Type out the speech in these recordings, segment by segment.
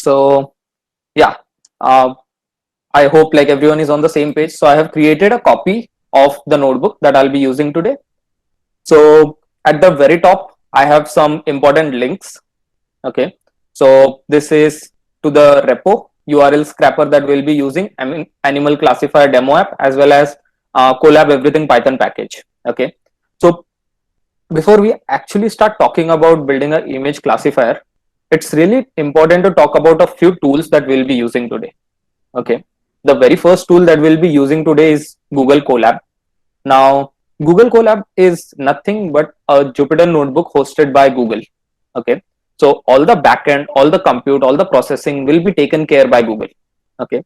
So yeah, uh, I hope like everyone is on the same page. So I have created a copy of the notebook that I'll be using today. So at the very top, I have some important links. Okay. So this is to the repo URL scrapper that we'll be using. I mean, animal classifier demo app as well as Colab everything Python package. Okay. So before we actually start talking about building an image classifier, it's really important to talk about a few tools that we'll be using today. Okay. The very first tool that we'll be using today is Google Colab. Now, Google Colab is nothing but a Jupyter notebook hosted by Google. Okay. So all the backend, all the compute, all the processing will be taken care by Google. Okay.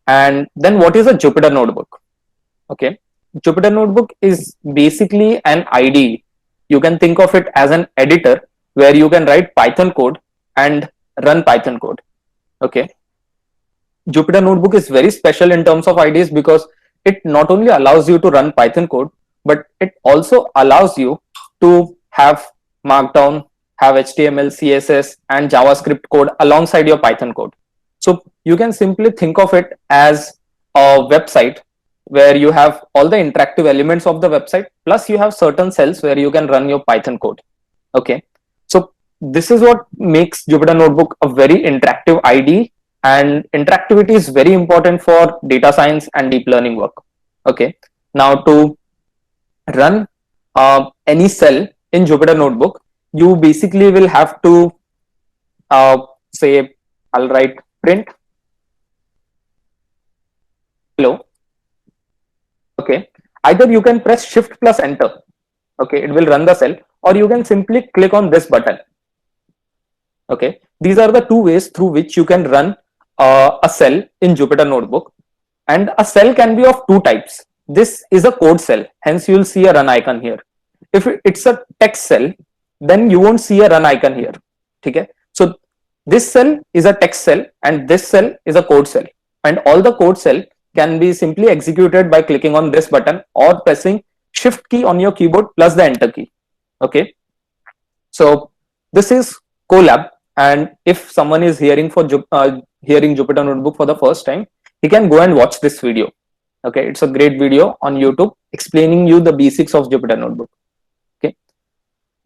And then what is a Jupyter notebook? Okay. Jupyter notebook is basically an IDE. You can think of it as an editor where you can write Python code and run Python code. Okay. Jupyter Notebook is very special in terms of IDEs because it not only allows you to run Python code, but it also allows you to have Markdown, have HTML, CSS, and JavaScript code alongside your Python code. So you can simply think of it as a website where you have all the interactive elements of the website, plus you have certain cells where you can run your Python code. Okay. So this is what makes Jupyter Notebook a very interactive IDE, and interactivity is very important for data science and deep learning work. Okay. Now to run any cell in Jupyter Notebook, you basically will have to say, I'll write print hello. Okay. Either you can press shift plus enter. Okay. It will run the cell, or you can simply click on this button. Okay. These are the two ways through which you can run a cell in Jupyter Notebook. And a cell can be of two types. This is a code cell, hence you will see a run icon here. If it's a text cell, then you won't see a run icon here. Okay. So this cell is a text cell and this cell is a code cell. And all the code cell can be simply executed by clicking on this button or pressing shift key on your keyboard plus the enter key. Okay. So this is Colab, and if someone is hearing Jupyter Notebook for the first time, he can go and watch this video. Okay, it's a great video on YouTube explaining you the basics of Jupyter Notebook. Okay,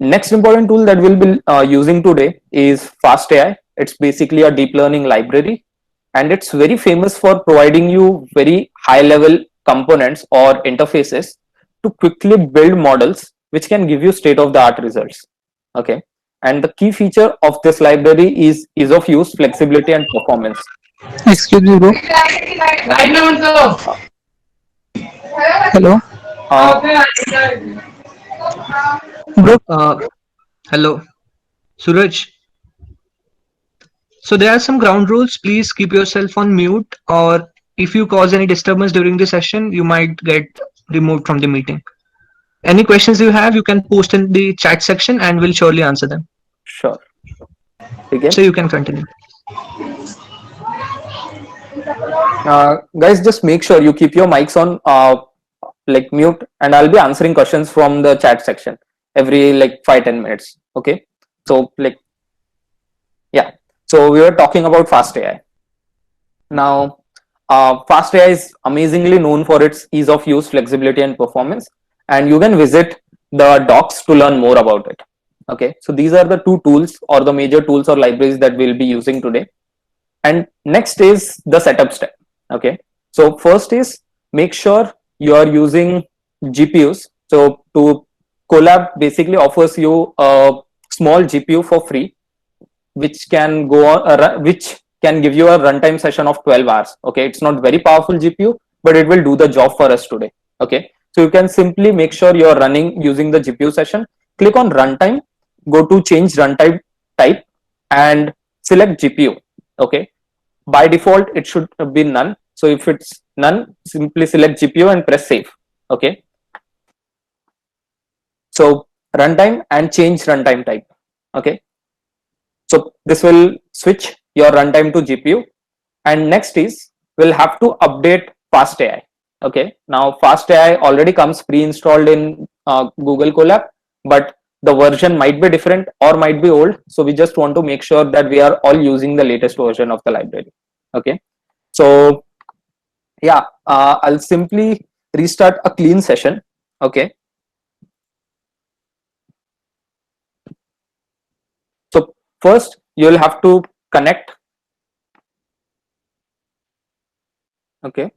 next important tool that we'll be using today is FastAI. It's basically a deep learning library, and it's very famous for providing you very high level components or interfaces to quickly build models which can give you state of the art results. Okay, and the key feature of this library is ease of use, flexibility, and performance. Excuse me, bro. Hello, bro. Hello, Suraj. So there are some ground rules. Please keep yourself on mute, or if you cause any disturbance during the session, you might get removed from the meeting. Any questions you have, you can post in the chat section and we'll surely answer them. Sure. Begin. So you can continue. Guys, just make sure you keep your mics on like mute, and I'll be answering questions from the chat section every like 5-10 minutes. Okay, so like yeah, so we were talking about FastAI. Now FastAI is amazingly known for its ease of use, flexibility, and performance, and you can visit the docs to learn more about it. Okay, so these are the two tools or the major tools or libraries that we'll be using today. And next is the setup step. Okay, so first is make sure you are using GPUs. So to Colab basically offers you a small GPU for free, which can go on, which can give you a runtime session of 12 hours. Okay, it's not very powerful GPU, but it will do the job for us today. Okay, so you can simply make sure you're running using the GPU session. Click on runtime, go to change runtime type, and select GPU. Okay, by default it should be none. So if it's none, simply select GPU and press save. Okay, so runtime and change runtime type. Okay, so this will switch your runtime to GPU. And next is we'll have to update FastAI. Okay, now FastAI already comes pre-installed in Google Colab, but the version might be different or might be old. So we just want to make sure that we are all using the latest version of the library. Okay. So yeah, I'll simply restart a clean session. Okay. So first you'll have to connect. Okay.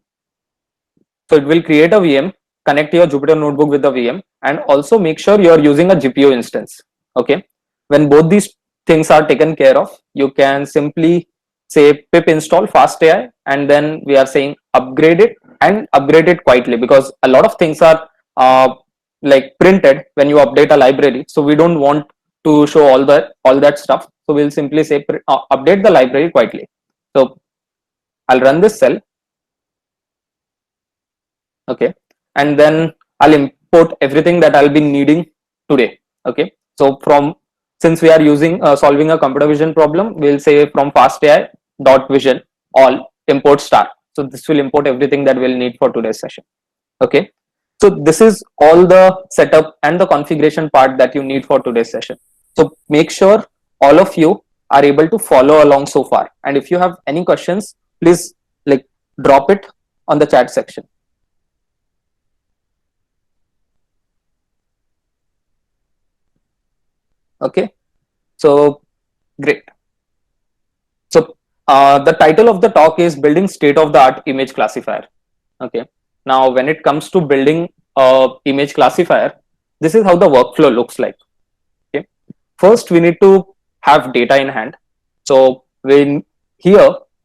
So it will create a VM, connect your Jupyter Notebook with the VM, and also make sure you're using a GPU instance. Okay. When both these things are taken care of, you can simply say pip install FastAI, and then we are saying upgrade it, and upgrade it quietly, because a lot of things are like printed when you update a library. So we don't want to show all that stuff. So we'll simply say update the library quietly. So I'll run this cell. Okay, and then I'll import everything that I'll be needing today. Okay, so since we are using solving a computer vision problem, we'll say from FastAI dot vision all import star. So this will import everything that we'll need for today's session. Okay, so this is all the setup and the configuration part that you need for today's session. So make sure all of you are able to follow along so far, and if you have any questions, please like drop it on the chat section. Okay, so great. So the title of the talk is building state-of-the-art image classifier. Okay, now when it comes to building a image classifier, this is how the workflow looks like. Okay, first we need to have data in hand. So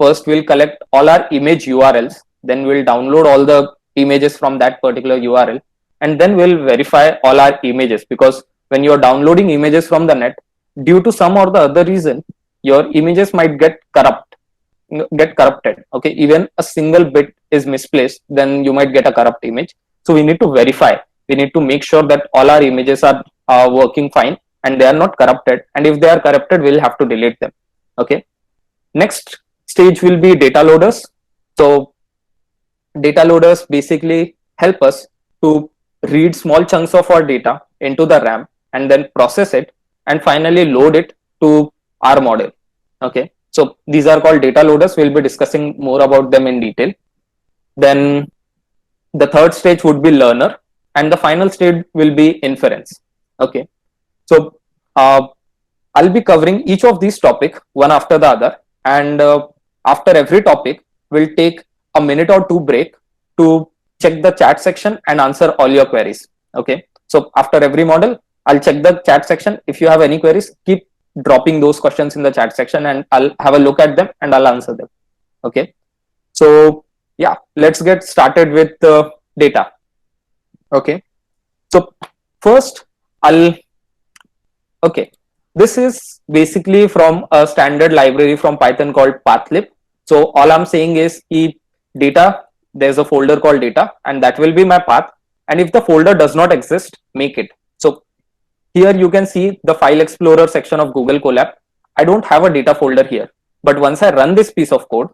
first we'll collect all our image URLs, then we'll download all the images from that particular URL, and then we'll verify all our images, because when you're downloading images from the net, due to some or the other reason, your images might get corrupted. Okay, even a single bit is misplaced, then you might get a corrupt image. So we need to verify, we need to make sure that all our images are working fine and they are not corrupted, and if they are corrupted, we'll have to delete them. Okay, next stage will be data loaders. So data loaders basically help us to read small chunks of our data into the RAM and then process it and finally load it to our model. Okay, so these are called data loaders. We'll be discussing more about them in detail. Then the third stage would be learner, and the final stage will be inference. Okay, so I'll be covering each of these topics one after the other, and after every topic we'll take a minute or two break to check the chat section and answer all your queries. Okay, so after every model I'll check the chat section. If you have any queries, keep dropping those questions in the chat section and I'll have a look at them and I'll answer them. Okay, so yeah, let's get started with the data. Okay, so first this is basically from a standard library from Python called pathlib. So all I'm saying is data, there's a folder called data and that will be my path, and if the folder does not exist, make it. So here you can see the file explorer section of Google Colab. I don't have a data folder here, but once I run this piece of code,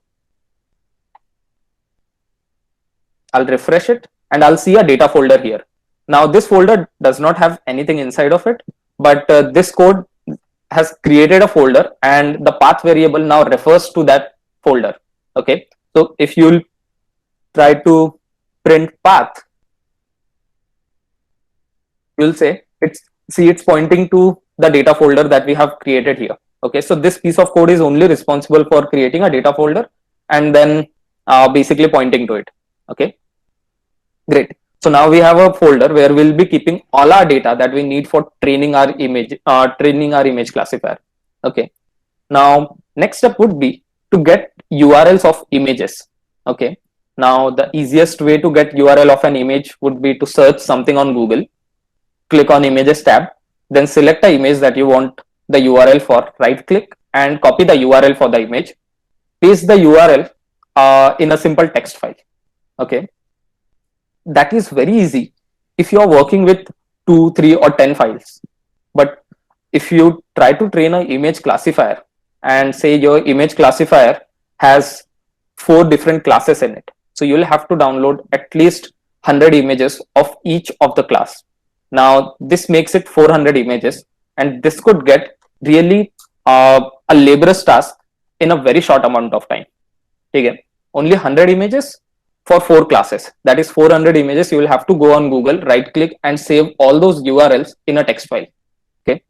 I'll refresh it and I'll see a data folder here. Now this folder does not have anything inside of it, but this code has created a folder and the path variable now refers to that folder. Okay, so if you'll try to print path, you'll say it's pointing to the data folder that we have created here. Okay, so this piece of code is only responsible for creating a data folder and then basically pointing to it. Okay, great. So now we have a folder where we'll be keeping all our data that we need for training our image classifier. Okay, now next step would be to get URLs of images. Okay, now the easiest way to get URL of an image would be to search something on Google, click on images tab, then select the image that you want the URL for, right click and copy the URL for the image, paste the URL in a simple text file. Okay, that is very easy if you are working with 2, 3 or 10 files. But if you try to train an image classifier and say your image classifier has 4 different classes in it, so you'll have to download at least 100 images of each of the class. Now this makes it 400 images, and this could get really a laborious task in a very short amount of time. Okay, only 100 images for 4 classes, that is 400 images. You will have to go on Google, right click and save all those URLs in a text file. Okay,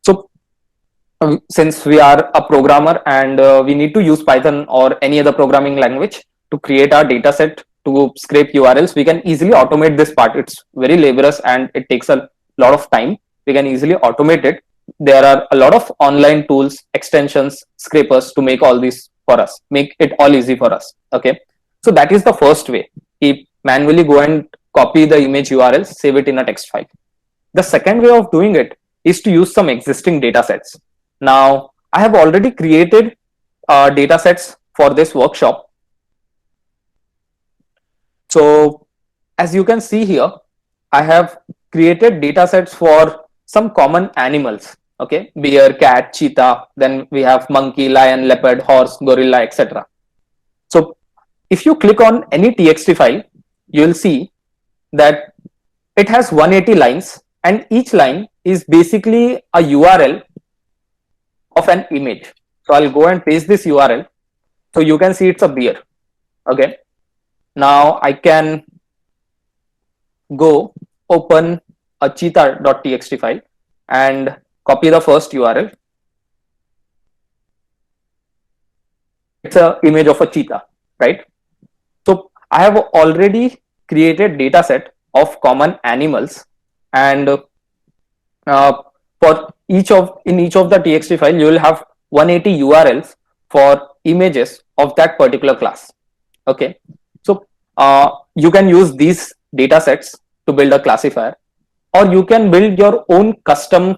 so since we are a programmer and we need to use Python or any other programming language to create our data set to scrape URLs, we can easily automate this part. It's very laborious and it takes a lot of time. We can easily automate it. There are a lot of online tools, extensions, scrapers to make all this for us, make it all easy for us. Okay, so that is the first way. Keep manually go and copy the image URLs, save it in a text file. The second way of doing it is to use some existing data sets. Now, I have already created data sets for this workshop. So, as you can see here, I have created data sets for some common animals. Okay, bear, cat, cheetah, then we have monkey, lion, leopard, horse, gorilla, etc. So, if you click on any txt file, you will see that it has 180 lines, and each line is basically a URL of an image. So I'll go and paste this URL. So you can see it's a bear. Okay. Now I can go open a cheetah.txt file and copy the first URL. It's an image of a cheetah, right? So I have already created data set of common animals, and for each of the txt file you will have 180 URLs for images of that particular class. Okay, so you can use these data sets to build a classifier, or you can build your own custom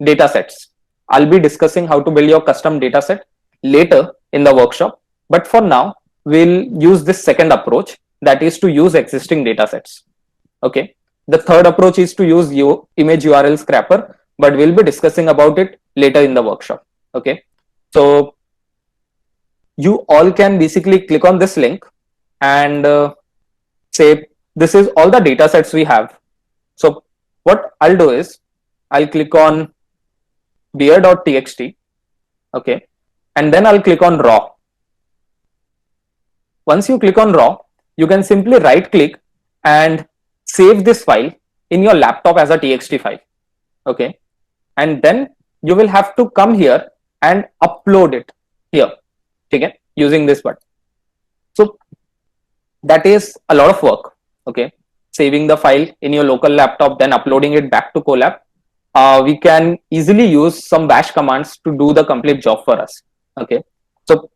data sets. I'll be discussing how to build your custom data set later in the workshop, but for now we'll use this second approach, that is to use existing data sets. Okay, the third approach is to use image URL scraper, but we'll be discussing about it later in the workshop. Okay, so you all can basically click on this link and say this is all the data sets we have. So what I'll do is I'll click on bear.txt. Okay, and then I'll click on raw. Once you click on raw, you can simply right click and save this file in your laptop as a txt file. Okay, and then you will have to come here and upload it here, okay, using this button. So that is a lot of work. Okay, saving the file in your local laptop, then uploading it back to Colab. We can easily use some bash commands to do the complete job for us. Okay, so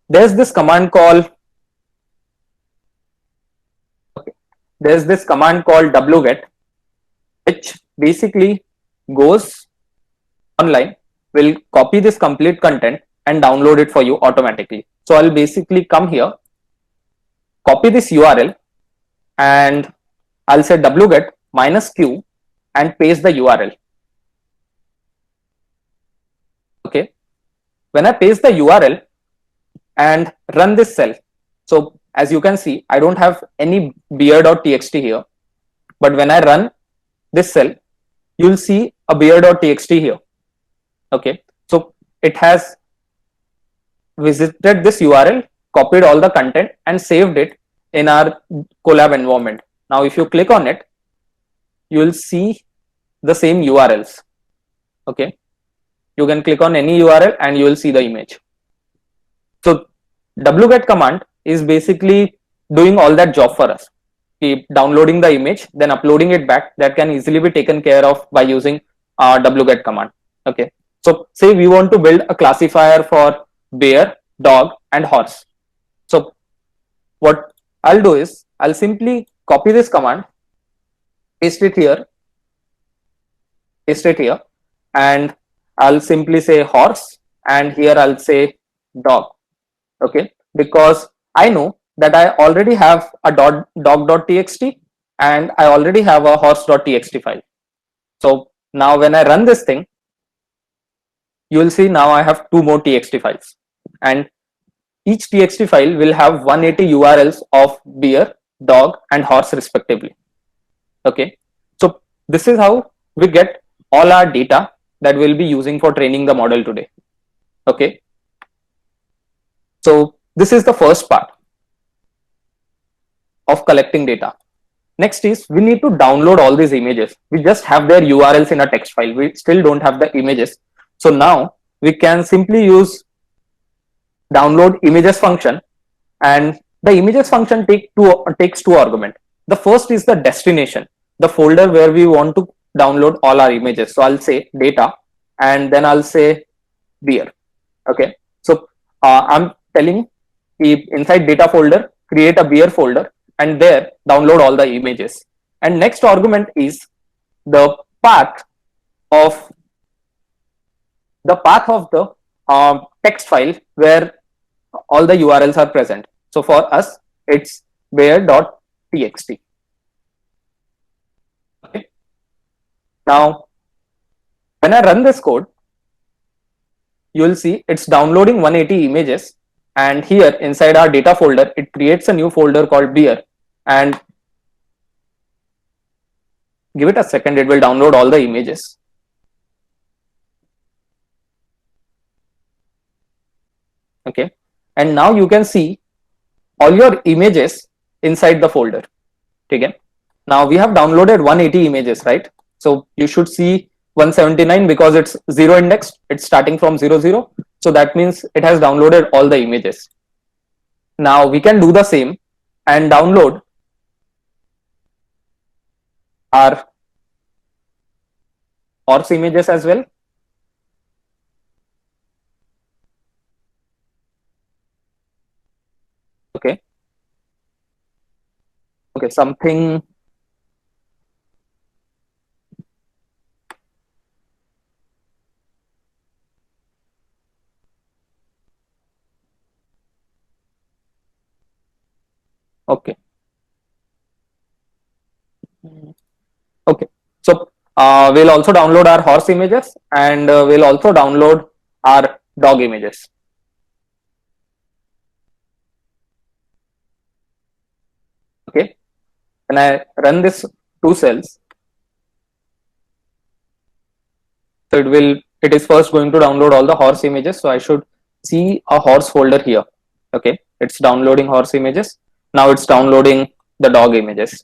there's this command called wget, which basically goes online, will copy this complete content and download it for you automatically. So I'll basically come here, copy this URL, and I'll say wget -q and paste the URL. Okay, when I paste the URL and run this cell, so as you can see, I don't have any bear.txt here, but when I run this cell, you'll see a bear.txt here. Okay, so it has visited this URL, copied all the content and saved it in our Colab environment. Now if you click on it, you will see the same URLs. Okay, you can click on any URL and you will see the image. So wget command is basically doing all that job for us. Keep downloading the image, then uploading it back. That can easily be taken care of by using wget command. Okay, so say we want to build a classifier for bear, dog and horse. So what I'll do is I'll simply copy this command, paste it here, and I'll simply say horse, and here I'll say dog. Okay, because I know that I already have a dog.txt and I already have a horse.txt file. So now when I run this thing, you will see now I have 2 more txt files, and each txt file will have 180 URLs of bear, dog and horse respectively. Okay, so this is how we get all our data that we'll be using for training the model today. Okay. So this is the first part of collecting data. Next is we need to download all these images. We just have their URLs in a text file. We still don't have the images. So now we can simply use download images function, and the images function takes two arguments. The first is the destination, the folder where we want to download all our images. So I'll say data, and then I'll say beer. Okay. So I'm telling inside data folder, create a beer folder, and there download all the images. And next argument is the path of the text file where all the URLs are present. So for us, it's bear.txt. Okay. Now, when I run this code, you'll see it's downloading 180 images, and here inside our data folder, it creates a new folder called beer, and give it a second, it will download all the images. Okay. And now you can see all your images inside the folder. Okay. Now we have downloaded 180 images, right? So you should see 179 because it's zero indexed. It's starting from 00. So that means it has downloaded all the images. Now we can do the same and download our horse images as well. Okay. Okay, something. Okay. Okay. So we'll also download our horse images, and we'll also download our dog images. Okay. When I run this two cells, so it is first going to download all the horse images. So I should see a horse folder here. Okay. It's downloading horse images. Now it's downloading the dog images.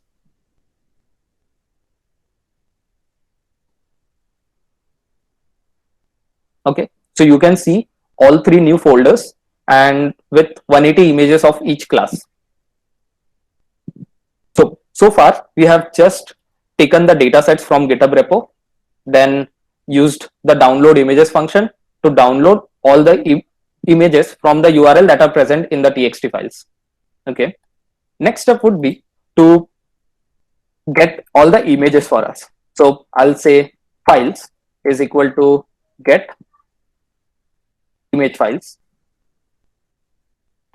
Okay. So you can see all three new folders and with 180 images of each class. So far we have just taken the data sets from GitHub repo, then used the download images function to download all the images from the URL that are present in the txt files. Okay. Next step would be to get all the images for us. So I'll say files is equal to get image files,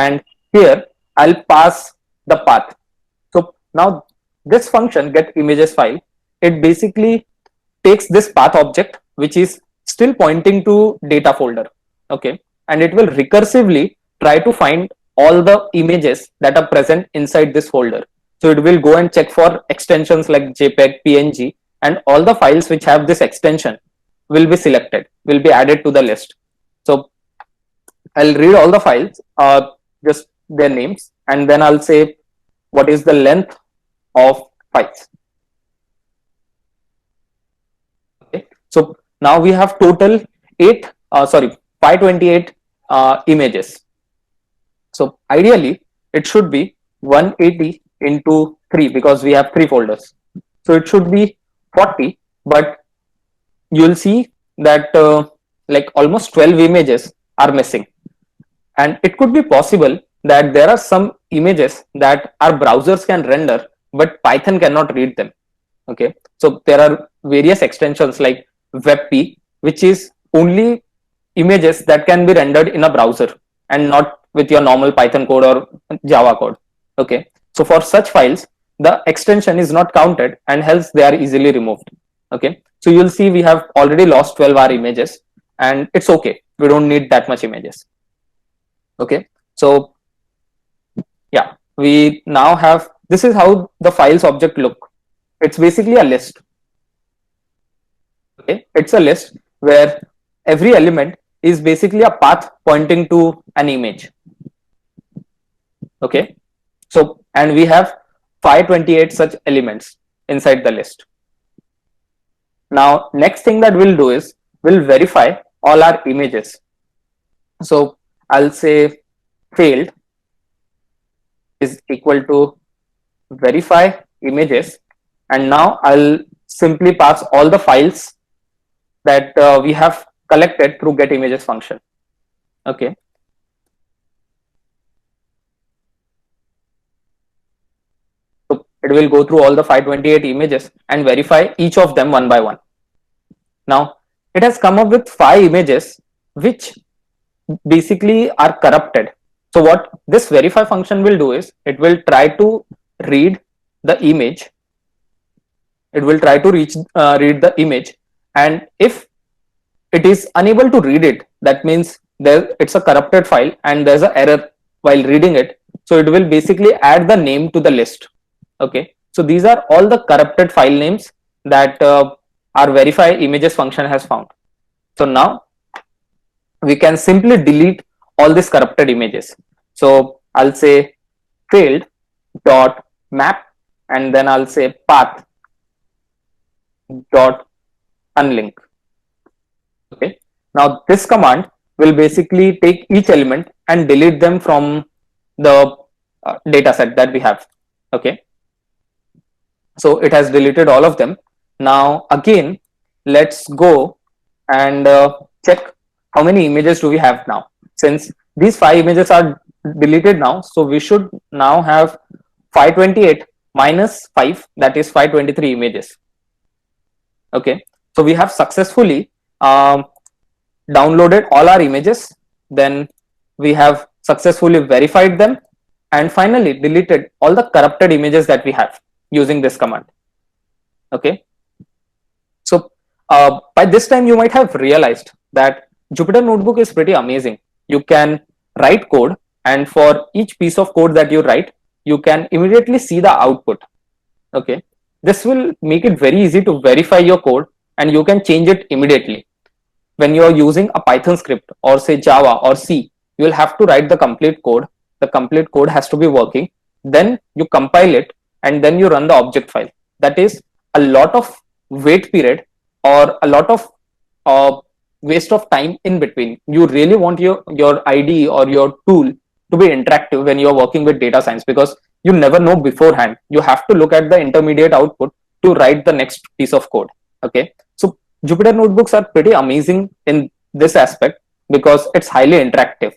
and here I'll pass the path. So now this function get images file, it basically takes this path object which is still pointing to data folder. Okay. And it will recursively try to find all the images that are present inside this folder. So it will go and check for extensions like JPEG, PNG, and all the files which have this extension will be selected, will be added to the list. So I'll read all the files, just their names, and then I'll say what is the length of files. Okay. So now we have total 528 images. So ideally it should be 180 into 3 because we have 3 folders. So it should be 40, but you'll see that like almost 12 images are missing. And it could be possible that there are some images that our browsers can render, but Python cannot read them. Okay. So there are various extensions like WebP, which is only images that can be rendered in a browser and not with your normal Python code or Java code. Okay. So for such files, the extension is not counted and hence they are easily removed. Okay. So you'll see we have already lost 12 our images, and it's okay. We don't need that much images. Okay. So yeah, we now have, this is how the files object look. It's basically a list. Okay, it's a list where every element is basically a path pointing to an image. Okay, so and we have 528 such elements inside the list. Now next thing that we'll do is we'll verify all our images. So I'll say failed is equal to verify images, and now I'll simply pass all the files that we have collected through get images function. Okay, so it will go through all the 528 images and verify each of them one by one. Now it has come up with 5 images which basically are corrupted. So what this verify function will do is it will try to read the image. It will try to read the image, and if it is unable to read it, that means it's a corrupted file and there's an error while reading it. So it will basically add the name to the list. Okay, so these are all the corrupted file names that our verify images function has found. So now we can simply delete all these corrupted images. So I'll say failed dot map, and then I'll say path dot unlink. Okay, now this command will basically take each element and delete them from the data set that we have. Okay, so it has deleted all of them. Now again, let's go and check how many images do we have now. Since these 5 images are deleted now, so we should now have 528 minus 5, that is 523 images. Okay, so we have successfully downloaded all our images, then we have successfully verified them, and finally deleted all the corrupted images that we have using this command. Okay, so by this time you might have realized that Jupyter Notebook is pretty amazing. You can write code, and for each piece of code that you write, you can immediately see the output. Okay, this will make it very easy to verify your code, and you can change it immediately. When you are using a Python script or say Java or C, you will have to write the complete code. The complete code has to be working. Then you compile it, and then you run the object file. That is a lot of wait period or a lot of waste of time in between. You really want your IDE or your tool to be interactive when you are working with data science, because you never know beforehand. You have to look at the intermediate output to write the next piece of code. Okay, so Jupyter Notebooks are pretty amazing in this aspect because it's highly interactive.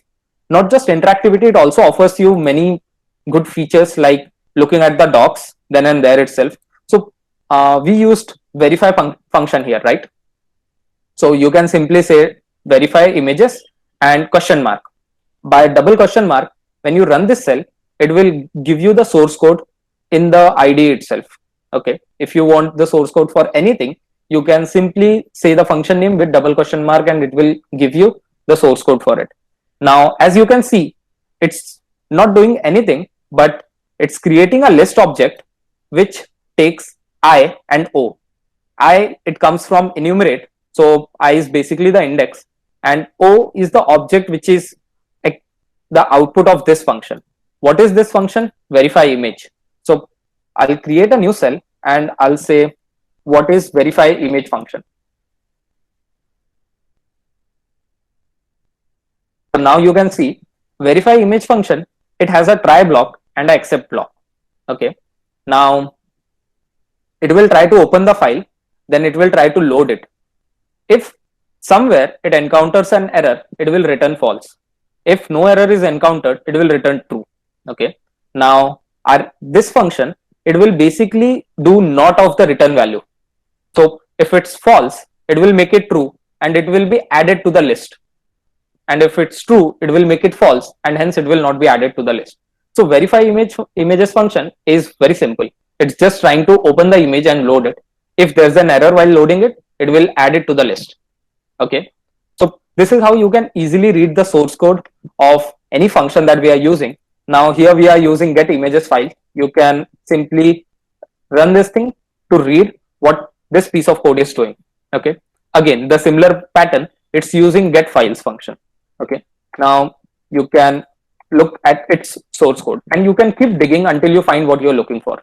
Not just interactivity, it also offers you many good features like looking at the docs then and there itself. So we used verify function here, right? So you can simply say verify images and question mark. By double question mark, when you run this cell, it will give you the source code in the IDE itself. Okay, if you want the source code for anything, you can simply say the function name with double question mark and it will give you the source code for it. Now, as you can see, it's not doing anything, but it's creating a list object which takes I and O. I, it comes from enumerate. So I is basically the index, and O is the object which is the output of this function. What is this function? Verify image. So I'll create a new cell and I'll say what is verify image function. So now you can see verify image function, it has a try block and a accept block. Okay, now it will try to open the file, then it will try to load it. If somewhere it encounters an error, it will return false. If no error is encountered, it will return true. Okay, now this function, it will basically do not of the return value. So if it's false, it will make it true and it will be added to the list. And if it's true, it will make it false and hence it will not be added to the list. So verify images function is very simple. It's just trying to open the image and load it. If there's an error while loading it, it will add it to the list. Okay, so this is how you can easily read the source code of any function that we are using. Now here we are using get images file. You can simply run this thing to read what this piece of code is doing. Okay, again the similar pattern, it's using get files function. Okay, now you can look at its source code and you can keep digging until you find what you're looking for.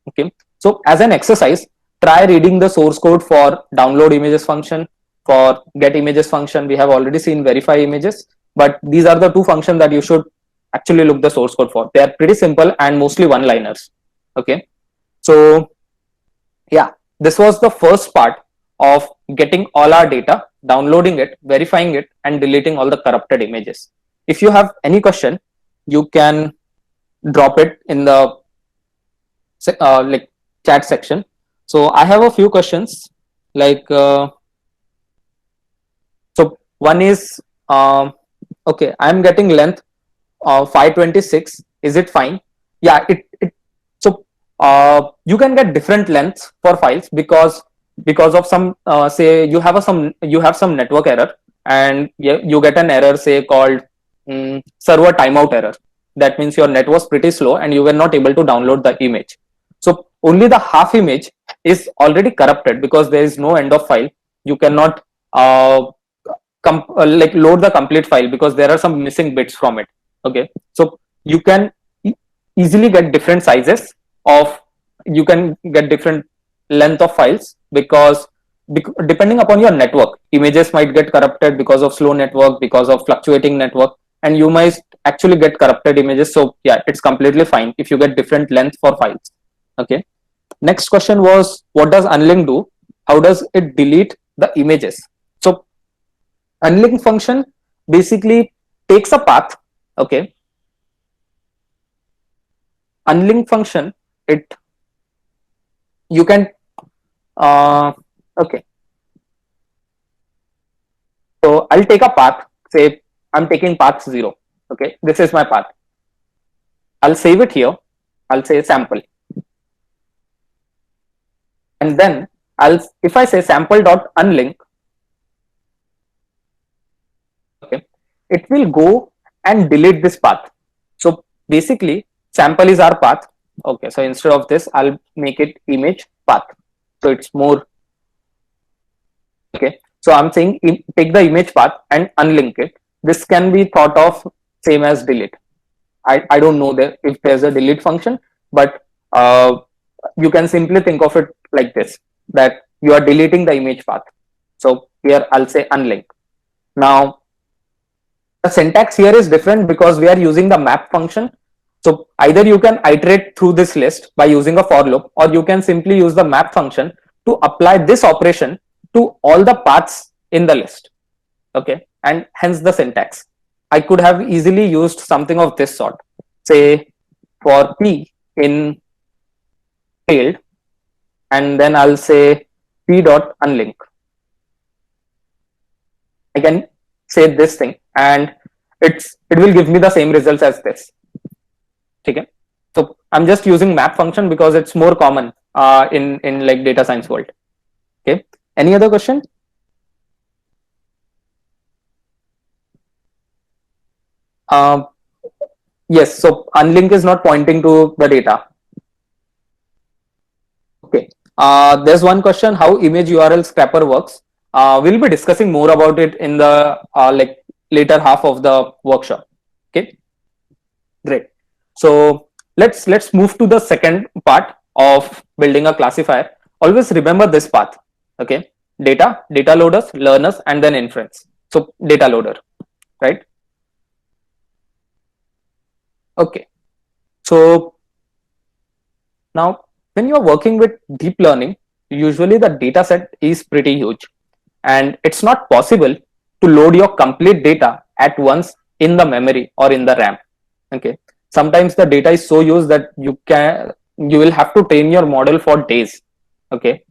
Okay, so as an exercise, try reading the source code for download images function, for get images function. We have already seen verify images, but these are the two functions that you should actually look the source code for. They are pretty simple and mostly one liners. Okay, so yeah, this was the first part of getting all our data, downloading it, verifying it, and deleting all the corrupted images. If you have any question, you can drop it in the like chat section. So I have a few questions. Like so one is okay, I'm getting length 526. Is it fine? Yeah, it so you can get different lengths for files because of some say you have some network error, and you get an error say called server timeout error. That means your net was pretty slow and you were not able to download the image. So only the half image is already corrupted because there is no end of file. You cannot like load the complete file because there are some missing bits from it. Okay, so you can easily get different sizes of, you can get different length of files because depending upon your network, images might get corrupted because of slow network, because of fluctuating network, and you might actually get corrupted images. So yeah, it's completely fine if you get different length for files. Okay, next question was, what does unlink do? How does it delete the images? So unlink function basically takes a path. Okay, unlink function, it you can okay, so I'll take a path, say I'm taking path 0. Okay, this is my path. I'll save it here. I'll say sample, and then if I say sample dot unlink, okay, it will go and delete this path. So basically sample is our path. Okay, so instead of this I'll make it image path, so it's more. Okay, so I'm saying take the image path and unlink it. This can be thought of same as delete. I don't know that if there's a delete function, but you can simply think of it like this, that you are deleting the image path. So here I'll say unlink. Now the syntax here is different because we are using the map function. So either you can iterate through this list by using a for loop, or you can simply use the map function to apply this operation to all the paths in the list. Okay, and hence the syntax. I could have easily used something of this sort. Say for p in failed, and then I'll say p dot unlink. I can say this thing and it will give me the same results as this. Okay, so I'm just using map function because it's more common in like data science world. Okay, any other question? Yes, so unlink is not pointing to the data. Okay, there's one question, how image URL scraper works. We'll be discussing more about it in the like later half of the workshop. Okay, great. So let's move to the second part of building a classifier. Always remember this path. Okay, data loaders, learners, and then inference. So data loader, right? Okay, so now when you're working with deep learning, usually the data set is pretty huge, and it's not possible to load your complete data at once in the memory or in the RAM. Okay, sometimes the data is so huge that you will have to train your model for days. Okay,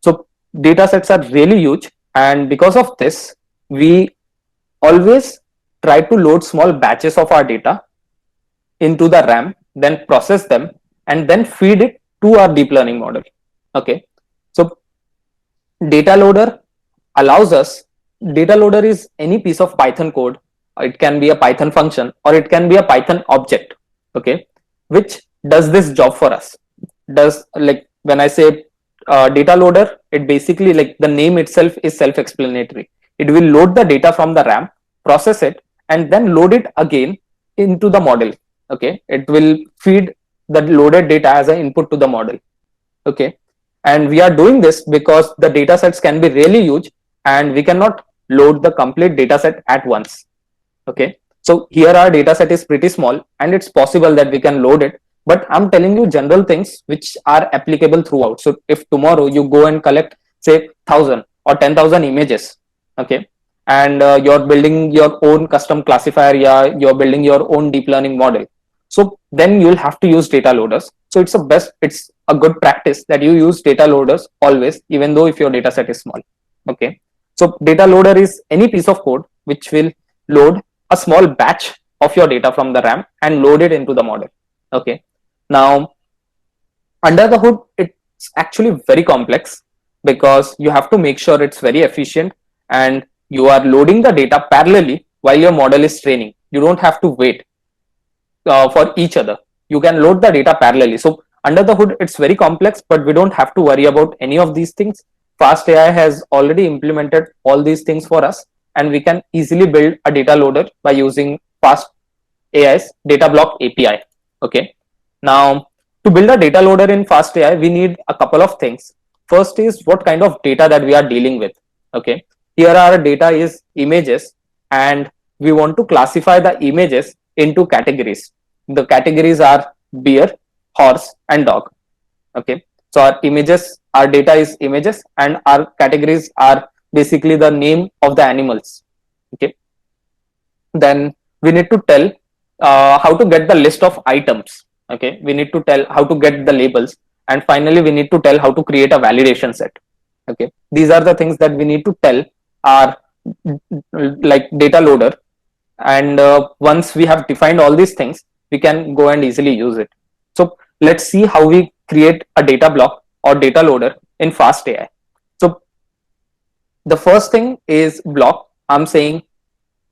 so data sets are really huge, and because of this we always try to load small batches of our data into the RAM, then process them, and then feed it to our deep learning model. Okay, so data loader allows us, data loader is any piece of Python code. It can be a Python function or it can be a Python object, okay, which does this job for us. Does, like when I say data loader, it basically, like the name itself is self-explanatory. It will load the data from the RAM, process it, and then load it again into the model. Okay, it will feed the loaded data as an input to the model. Okay, and we are doing this because the data sets can be really huge and we cannot load the complete data set at once. Okay, so here our data set is pretty small and it's possible that we can load it, but I'm telling you general things which are applicable throughout. So if tomorrow you go and collect say 1,000 or 10,000 images, okay, and you're building your own custom classifier, yeah, you're building your own deep learning model, so then you'll have to use data loaders. So it's a good practice that you use data loaders always, even though if your data set is small. Okay, so data loader is any piece of code which will load a small batch of your data from the RAM and load it into the model. Okay, now under the hood it's actually very complex because you have to make sure it's very efficient and you are loading the data parallelly while your model is training. You don't have to wait for each other. You can load the data parallelly. So under the hood it's very complex, but we don't have to worry about any of these things. FastAI has already implemented all these things for us, and we can easily build a data loader by using FastAI's data block API. Okay, now to build a data loader in FastAI, we need a couple of things. First is what kind of data that we are dealing with. Okay, here our data is images, and we want to classify the images into categories. The categories are bear, horse, and dog. Okay, so our data is images, and our categories are basically the name of the animals. Okay, then we need to tell how to get the list of items. Okay, we need to tell how to get the labels, and finally we need to tell how to create a validation set. Okay, these are the things that we need to tell our like data loader, and once we have defined all these things, we can go and easily use it. So let's see how we create a data block or data loader in FastAI. So the first thing is block. I'm saying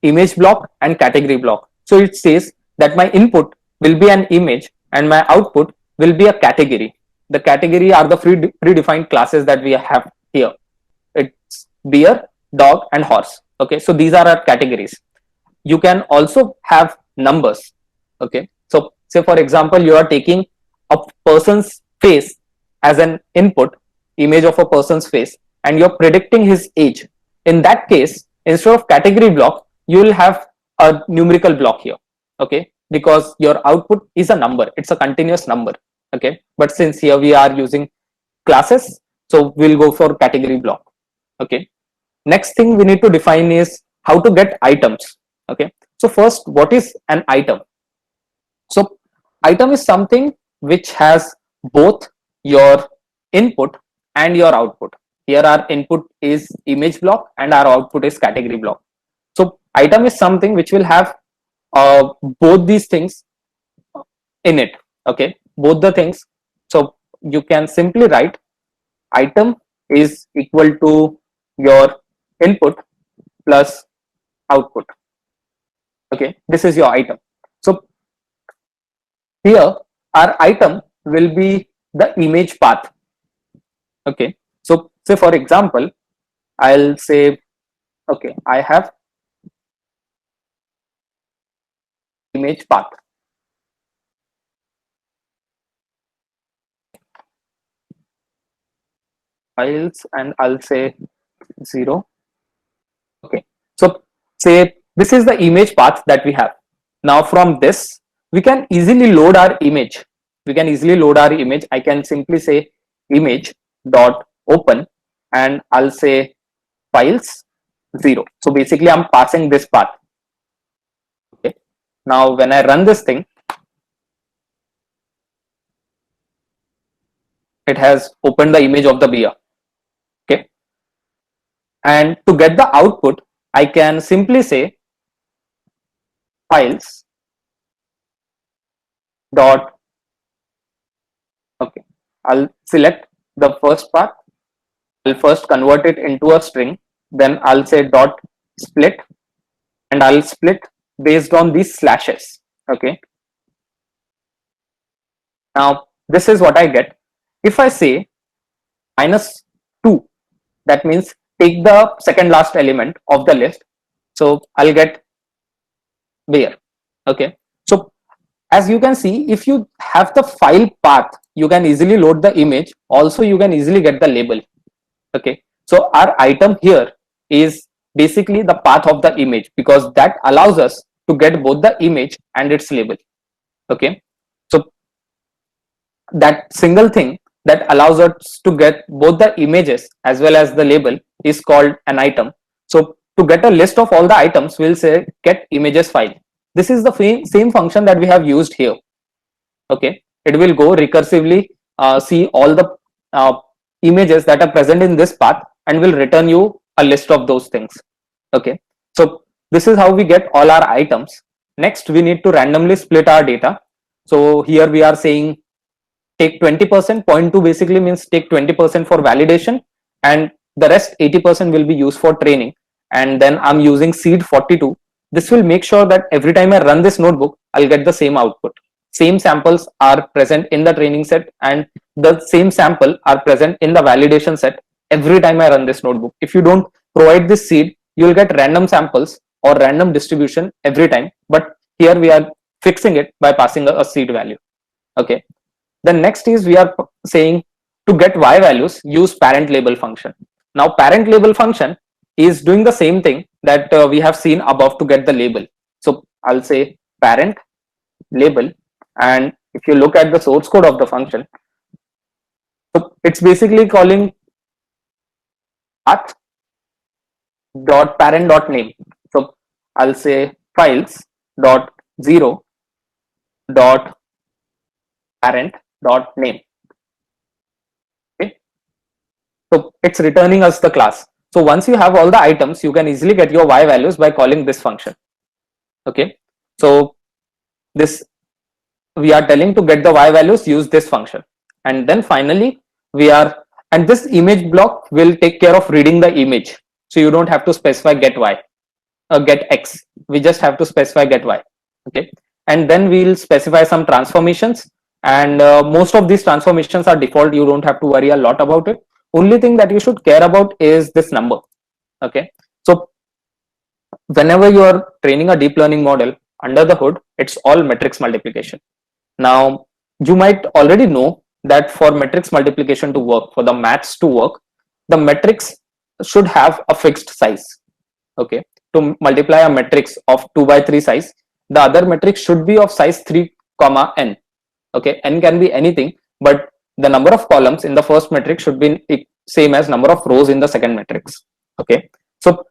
image block and category block. So it says that my input will be an image and my output will be a category. The category are the predefined classes that we have here. It's bear, dog, and horse. Okay, so these are our categories. You can also have numbers. Okay, so say for example you are taking a person's face as an input, image of a person's face, and you're predicting his age. In that case, instead of category block, you will have a numerical block here. Okay, because your output is a number, it's a continuous number. Okay, but since here we are using classes, so we'll go for category block. Okay, next thing we need to define is how to get items. Okay, so first, what is an item? So item is something which has both your input and your output. Here our input is image block and our output is category block. So item is something which will have both these things in it. Okay, both the things. So you can simply write item is equal to your input plus output. Okay, this is your item. So here our item will be the image path. Okay, so say for example I'll say, okay, I have image path. Files, and I'll say 0. Okay, so say this is the image path that we have. Now from this we can easily load our image. I can simply say image dot open, and I'll say files 0. So basically I'm passing this path. Okay, now when I run this thing, it has opened the image of the beer. Okay, and to get the output I can simply say files dot, okay, I'll select the first part, I'll first convert it into a string, then I'll say dot split, and I'll split based on these slashes. Okay, now this is what I get. If I say minus 2. That means take the second last element of the list. So I'll get where. Okay. So as you can see, if you have the file path, you can easily load the image. Also, you can easily get the label. Okay. So our item here is basically the path of the image, because that allows us to get both the image and its label. Okay. So that single thing that allows us to get both the images as well as the label is called an item. So to get a list of all the items, we'll say get images file. This is the same function that we have used here. Okay, it will go recursively see all the images that are present in this path and will return you a list of those things. Okay, so this is how we get all our items. Next, we need to randomly split our data. So here we are saying take 20%. 0.2 basically means take 20% for validation, and the rest 80% will be used for training. And then I'm using seed 42. This will make sure that every time I run this notebook, I'll get the same output. Same samples are present in the training set, and the same sample are present in the validation set every time I run this notebook. If you don't provide this seed, you'll get random samples or random distribution every time. But here we are fixing it by passing a seed value. Okay. The next is we are saying to get y values, use parent label function. Now parent label function is doing the same thing that we have seen above to get the label. So I'll say parent label, and if you look at the source code of the function, so it's basically calling path dot parent dot name. So I'll say files dot 0 dot parent dot name. Okay, so it's returning us the class. So once you have all the items, you can easily get your y values by calling this function. Okay, so this we are telling to get the y values, use this function. And then finally we are, and this image block will take care of reading the image, so you don't have to specify get y or get x, we just have to specify get y. Okay, and then we'll specify some transformations, and most of these transformations are default, you don't have to worry a lot about it. Only thing that you should care about is this number. Okay, so whenever you are training a deep learning model, under the hood it's all matrix multiplication. Now you might already know that for matrix multiplication to work, for the maths to work, the matrix should have a fixed size. Okay, to multiply a matrix of 2 by 3 size, the other matrix should be of size 3 comma n. Okay, n can be anything, but the number of columns in the first matrix should be same as number of rows in the second matrix. Okay, so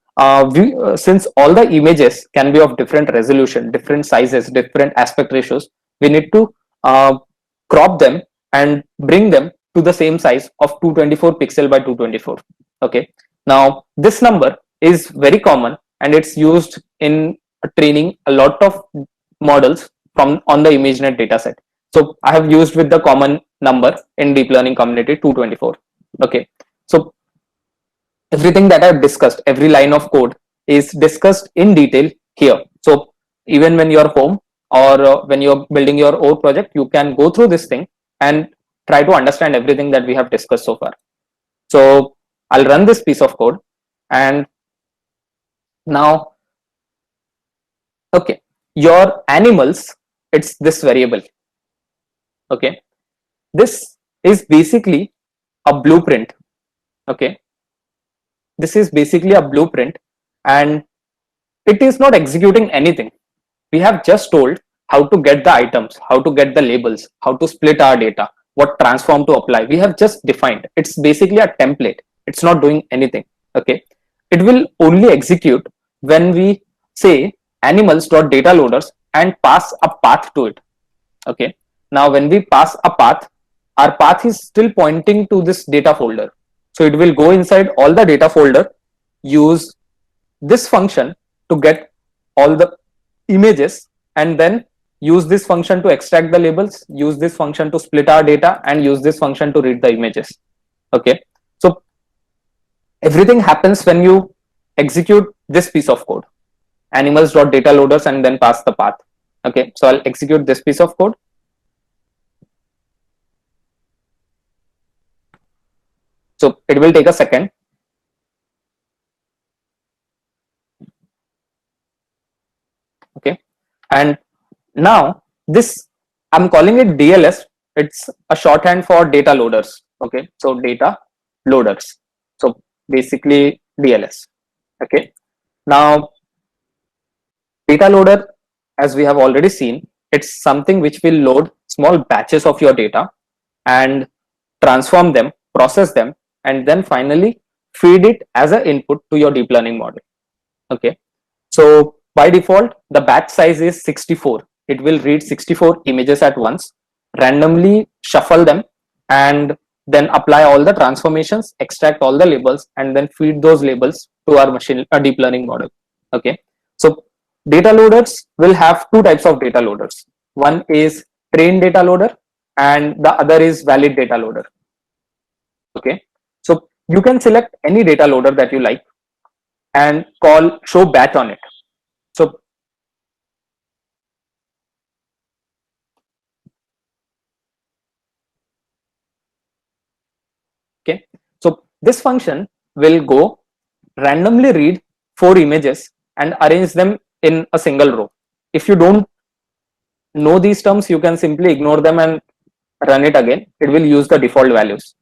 since all the images can be of different resolution, different sizes, different aspect ratios, we need to crop them and bring them to the same size of 224 pixel by 224. Okay, now this number is very common and it's used in training a lot of models from on the ImageNet dataset. So I have used with the common number in deep learning community 224. Okay, so everything that I've discussed, every line of code is discussed in detail here. So even when you're home or when you're building your own project, you can go through this thing and try to understand everything that we have discussed so far. So I'll run this piece of code, and now, okay, your animals, it's this variable. Okay, this is basically a blueprint. Okay, this is basically a blueprint and it is not executing anything. We have just told how to get the items, how to get the labels, how to split our data, what transform to apply. We have just defined. It's basically a template. It's not doing anything. Okay, it will only execute when we say animals.data loaders and pass a path to it. Okay, now when we pass a path, our path is still pointing to this data folder. So it will go inside all the data folder, use this function to get all the images, and then use this function to extract the labels, use this function to split our data, and use this function to read the images. Okay, so everything happens when you execute this piece of code, animals.data loaders, and then pass the path. Okay, so I'll execute this piece of code. So it will take a second. Okay, and now this, I'm calling it DLS. It's a shorthand for data loaders. Okay, so data loaders. So basically DLS. Okay, now data loader, as we have already seen, it's something which will load small batches of your data and transform them, process them, and then finally feed it as an input to your deep learning model. Okay, so by default, the batch size is 64. It will read 64 images at once, randomly shuffle them, and then apply all the transformations, extract all the labels, and then feed those labels to our deep learning model. Okay, so data loaders will have two types of data loaders. One is trained data loader, and the other is valid data loader. Okay, so you can select any data loader that you like and call show batch on it. So okay, so this function will go randomly read 4 images and arrange them in a single row. If you don't know these terms, you can simply ignore them and run it again. It will use the default values.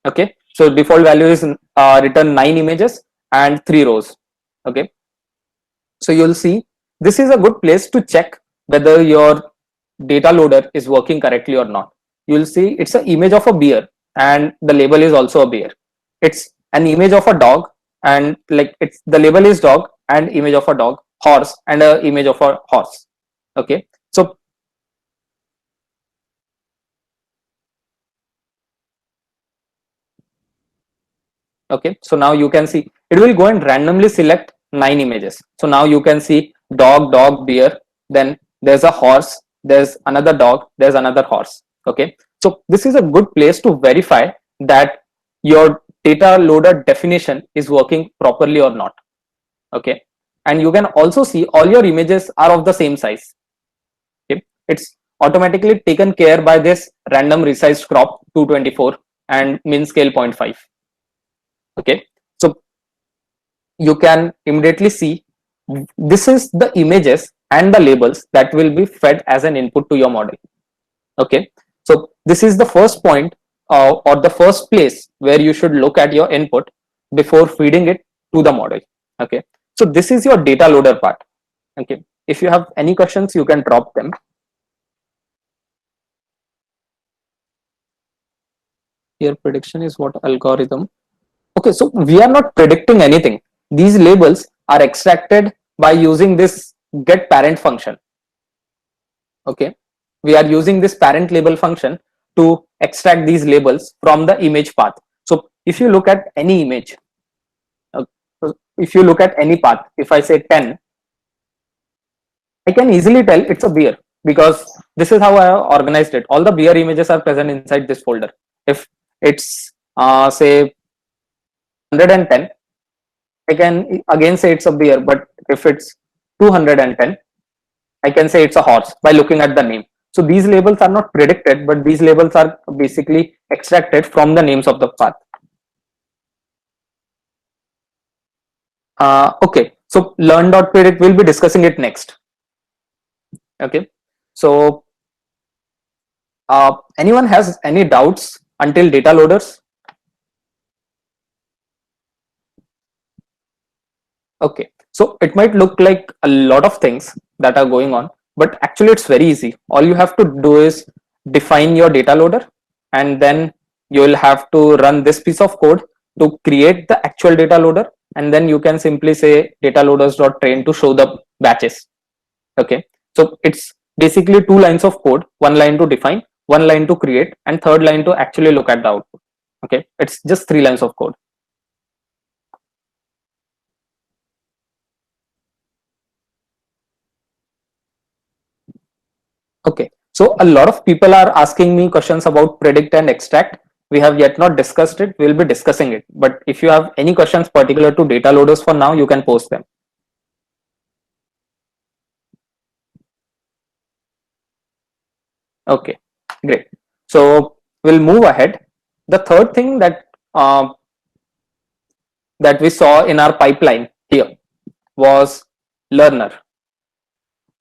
Okay, so default value is return 9 images and 3 rows. Okay, so you'll see this is a good place to check whether your data loader is working correctly or not. You'll see it's an image of a bear and the label is also a bear. It's an image of a dog and like it's the label is dog and image of a dog, horse and a image of a horse. Okay, so okay, so now you can see it will go and randomly select 9 images. So now you can see dog, dog, bear, then there's a horse, there's another dog, there's another horse. Okay, so this is a good place to verify that your data loader definition is working properly or not. Okay, and you can also see all your images are of the same size. Okay, it's automatically taken care by this random resized crop 224 and min scale 0.5. Okay, so you can immediately see this is the images and the labels that will be fed as an input to your model. Okay, so this is the first point or the first place where you should look at your input before feeding it to the model. Okay, so this is your data loader part. Okay, if you have any questions you can drop them. Your prediction is what algorithm? Okay, so we are not predicting anything. These labels are extracted by using this get parent function. Okay, we are using this parent label function to extract these labels from the image path. So if you look at any image, if you look at any path, if I say 10, I can easily tell it's a beer because this is how I organized it. All the beer images are present inside this folder. If it's say 110, I can again say it's a beer, but if it's 210, I can say it's a horse by looking at the name. So these labels are not predicted, but these labels are basically extracted from the names of the path. Okay, so learn.predict, we'll be discussing it next. Okay, so anyone has any doubts until data loaders? Okay, so it might look like a lot of things that are going on, but actually it's very easy. All you have to do is define your data loader, and then you will have to run this piece of code to create the actual data loader, and then you can simply say data loaders.train to show the batches. Okay, so it's basically 2 lines of code, 1 line to define, 1 line to create, and third line to actually look at the output. Okay, it's just 3 lines of code. Okay, so a lot of people are asking me questions about predict and extract. We have yet not discussed it. We'll be discussing it. But if you have any questions particular to data loaders for now, you can post them. Okay, great. So we'll move ahead. the third thing that we saw in our pipeline here was learner.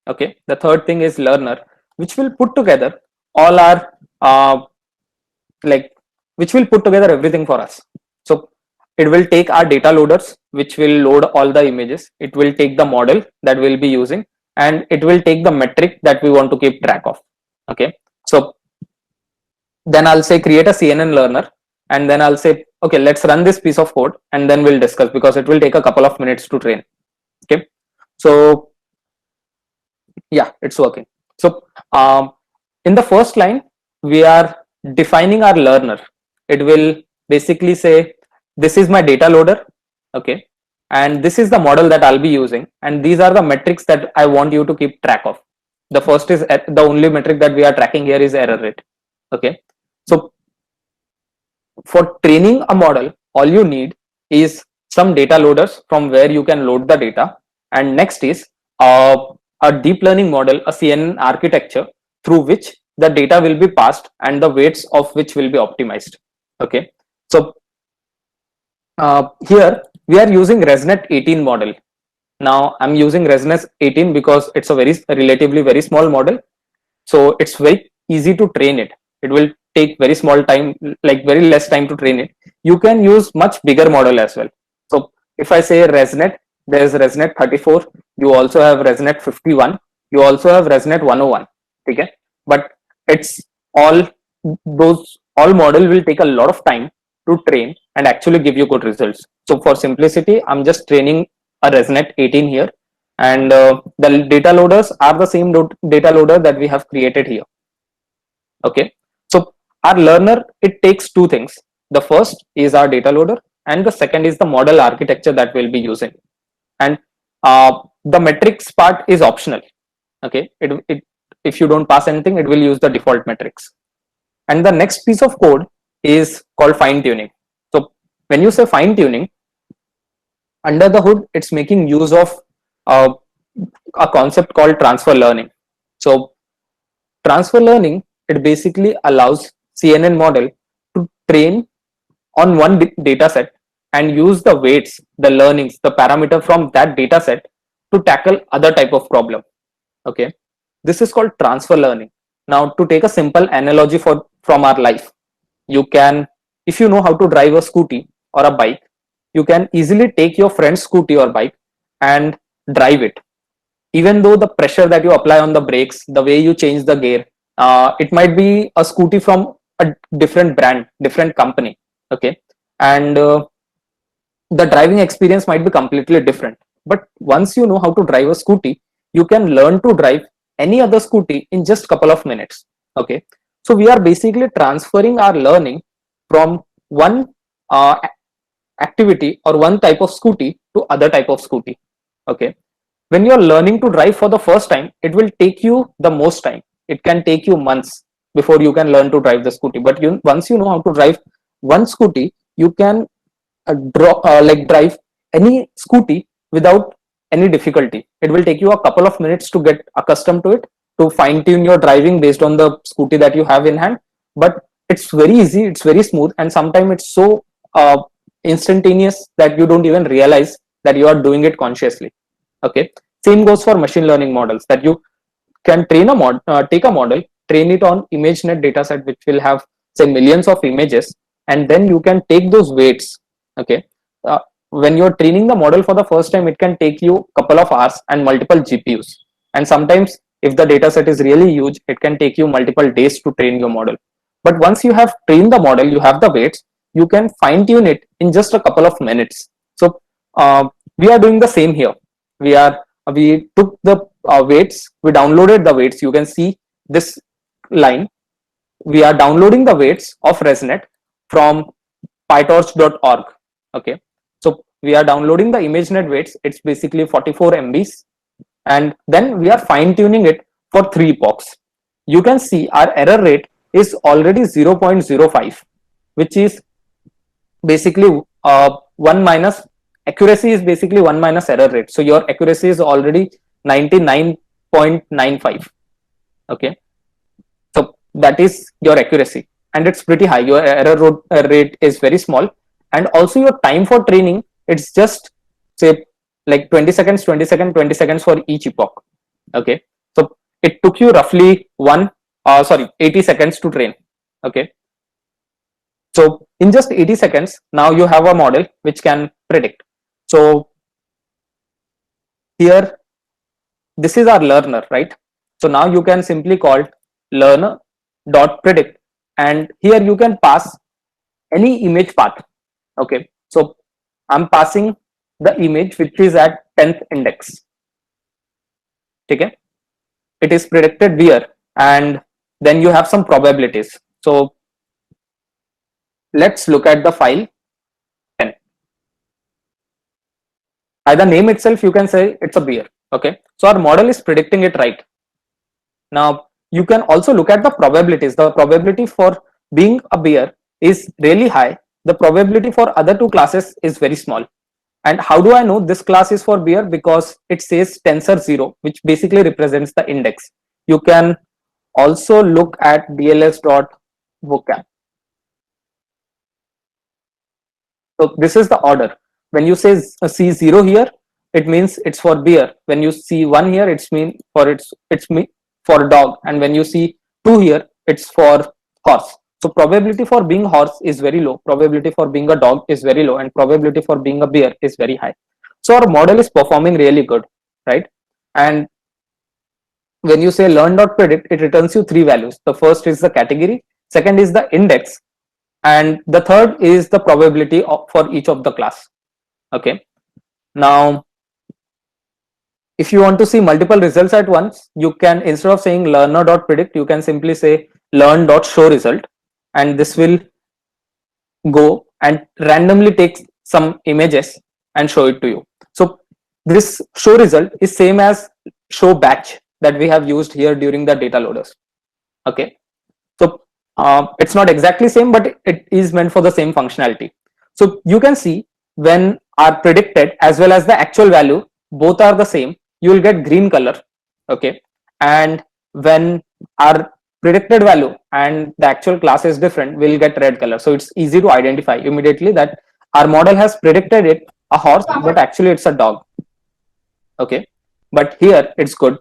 Okay, the third thing is learner, which will put together all our like which will put together everything for us. So it will take our data loaders, which will load all the images. It will take the model that we'll be using, and it will take the metric that we want to keep track of. Okay, so then I'll say create a CNN learner, and then I'll say, okay, let's run this piece of code, and then we'll discuss, because it will take a couple of minutes to train. Okay, so yeah, it's working. So in the first line, we are defining our learner. It will basically say, this is my data loader, okay, and this is the model that I'll be using, and these are the metrics that I want you to keep track of. The first is the only metric that we are tracking here is error rate. Okay, so for training a model, all you need is some data loaders from where you can load the data, and next is a deep learning model, a CNN architecture through which the data will be passed and the weights of which will be optimized. Okay, so here we are using ResNet 18 model. Now I'm using ResNet 18 because it's a relatively very small model, so it's very easy to train it. It will take very small time, like very less time to train it. You can use much bigger model as well. So if I say ResNet, there is ResNet 34, you also have ResNet 51, you also have ResNet 101. Okay, but it's all model will take a lot of time to train and actually give you good results. So for simplicity, I'm just training a ResNet 18 here, and the data loaders are the same data loader that we have created here. Okay, so our learner, it takes two things. The first is our data loader, and the second is the model architecture that we'll be using. And the metrics part is optional. Okay, if you don't pass anything, it will use the default metrics. And the next piece of code is called fine tuning. So when you say fine tuning, under the hood, it's making use of a concept called transfer learning. So transfer learning, it basically allows CNN model to train on one data set and use the weights, the learnings, the parameter from that data set to tackle other type of problem. Okay, this is called transfer learning. Now, to take a simple analogy from our life, you can, if you know how to drive a scooty or a bike, you can easily take your friend's scooty or bike and drive it. Even though the pressure that you apply on the brakes, the way you change the gear, it might be a scooty from a different brand, different company. Okay, and the driving experience might be completely different. But once you know how to drive a scooty, you can learn to drive any other scooty in just couple of minutes. Okay, so we are basically transferring our learning from one activity or one type of scooty to other type of scooty. Okay, when you're learning to drive for the first time, it will take you the most time. It can take you months before you can learn to drive the scooty. But once you know how to drive one scooty, you can drive any scooty without any difficulty. It will take you a couple of minutes to get accustomed to it, to fine tune your driving based on the scooty that you have in hand. But it's very easy, it's very smooth, and sometimes it's so instantaneous that you don't even realize that you are doing it consciously. Okay, same goes for machine learning models, that you can train take a model, train it on ImageNet dataset, which will have say millions of images, and then you can take those weights. Okay, when you're training the model for the first time, it can take you a couple of hours and multiple GPUs, and sometimes if the data set is really huge, it can take you multiple days to train your model. But once you have trained the model, you have the weights, you can fine tune it in just a couple of minutes. So we are doing the same here. We took the weights, we downloaded the weights. You can see this line. We are downloading the weights of ResNet from pytorch.org. Okay, so we are downloading the ImageNet weights. It's basically 44 MBs, and then we are fine tuning it for 3 epochs. You can see our error rate is already 0.05, which is basically 1 minus accuracy is basically 1 minus error rate. So your accuracy is already 99.95. Okay, so that is your accuracy. and it's pretty high. Your error rate is very small, and also your time for training, it's just say like 20 seconds, 20 seconds, 20 seconds for each epoch. Okay, so it took you roughly 80 seconds to train. Okay, so in just 80 seconds, now you have a model which can predict. So here, this is our learner, right? So now you can simply call learner dot predict, and here you can pass any image path. Okay, so I'm passing the image which is at 10th index. Okay, it is predicted here, and then you have some probabilities. So let's look at the file 10. By the name itself, you can say it's a beer. Okay, so our model is predicting it right. Now you can also look at the probabilities. The probability for being a beer is really high. The probability for other two classes is very small. And how do I know this class is for beer? Because it says tensor 0, which basically represents the index. You can also look at dls.vocab. So this is the order. When you say see 0 here, it means it's for beer. When you see 1 here, it's for dog. And when you see 2 here, it's for horse. So probability for being horse is very low, probability for being a dog is very low, and probability for being a bear is very high. So our model is performing really good, right? And when you say learn.predict, it returns you 3 values. The first is the category, second is the index, and the third is the probability for each of the class. Okay, now if you want to see multiple results at once, you can, instead of saying learner.predict, you can simply say learn.show result, and this will go and randomly take some images and show it to you. So this show result is same as show batch that we have used here during the data loaders. Okay, so it's not exactly same, but it is meant for the same functionality. So you can see when our predicted as well as the actual value both are the same, you will get green color. Okay, and when our predicted value and the actual class is different, we'll get red color. So it's easy to identify immediately that our model has predicted it a horse, but actually it's a dog. Okay, but here it's good,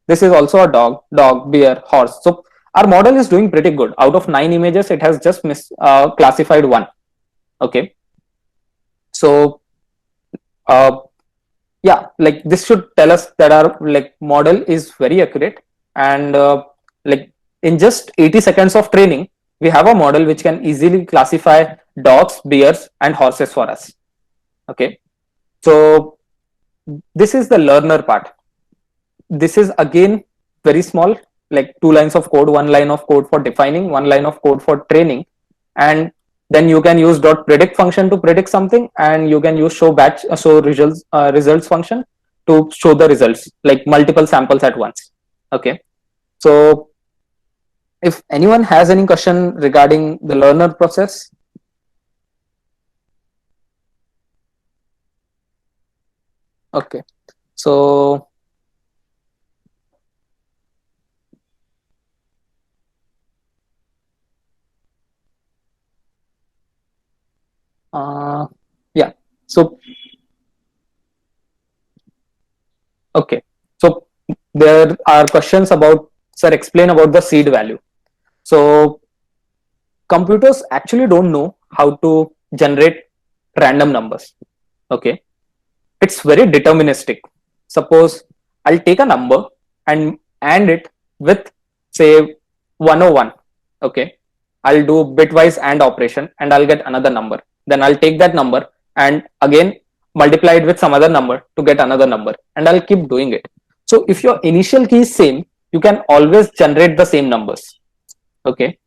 this is also a dog, bear, horse. So our model is doing pretty good. Out of 9 images, it has just classified 1. Okay, so yeah, like this should tell us that our like model is very accurate, and like in just 80 seconds of training, we have a model which can easily classify dogs, bears, and horses for us. Okay, so this is the learner part. This is again very small, like 2 lines of code, 1 line of code for defining, 1 line of code for training, and then you can use .predict function to predict something, and you can use show batch, show results function to show the results, like multiple samples at once. Okay, so if anyone has any question regarding the learner process. Okay, so yeah, so okay, so there are questions about, sir, explain about the seed value. So computers actually don't know how to generate random numbers. Okay, it's very deterministic. Suppose I'll take a number and AND it with say 101. Okay, I'll do bitwise AND operation and I'll get another number. Then I'll take that number and again multiply it with some other number to get another number, and I'll keep doing it. So if your initial key is same, you can always generate the same numbers. Okay,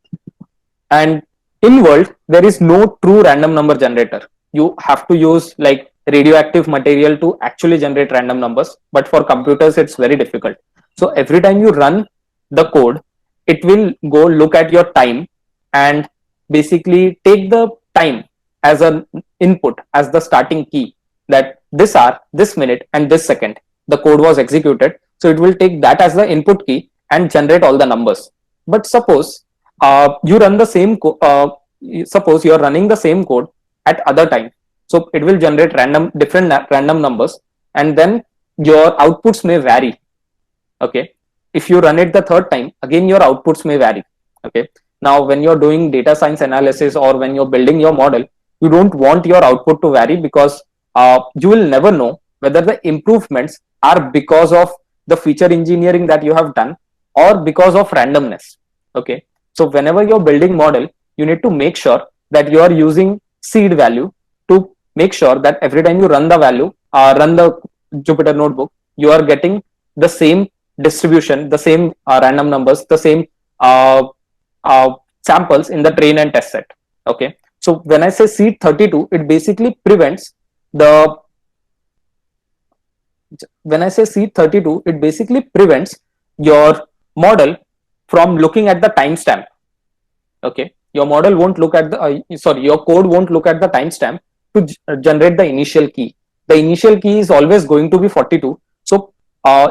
and in world there is no true random number generator. You have to use like radioactive material to actually generate random numbers, but for computers it's very difficult. So every time you run the code, it will go look at your time and basically take the time as an input, as the starting key, that this hour, this minute, and this second the code was executed. So it will take that as the input key and generate all the numbers. But suppose you run the same suppose you are running the same code at other time, so it will generate different random numbers, and then your outputs may vary. Okay, if you run it the third time, again your outputs may vary. Okay, now when you're doing data science analysis or when you're building your model, you don't want your output to vary, because you will never know whether the improvements are because of the feature engineering that you have done or because of randomness. Okay, so whenever you're building model, you need to make sure that you are using seed value to make sure that every time you run the run the Jupyter notebook, you are getting the same distribution, the same random numbers, the same uh, samples in the train and test set. Okay, so when I say seed 32, it basically prevents the when I say seed 32, it basically prevents your model from looking at the timestamp. Okay, your model won't look at the your code won't look at the timestamp to generate the initial key. The initial key is always going to be 42. So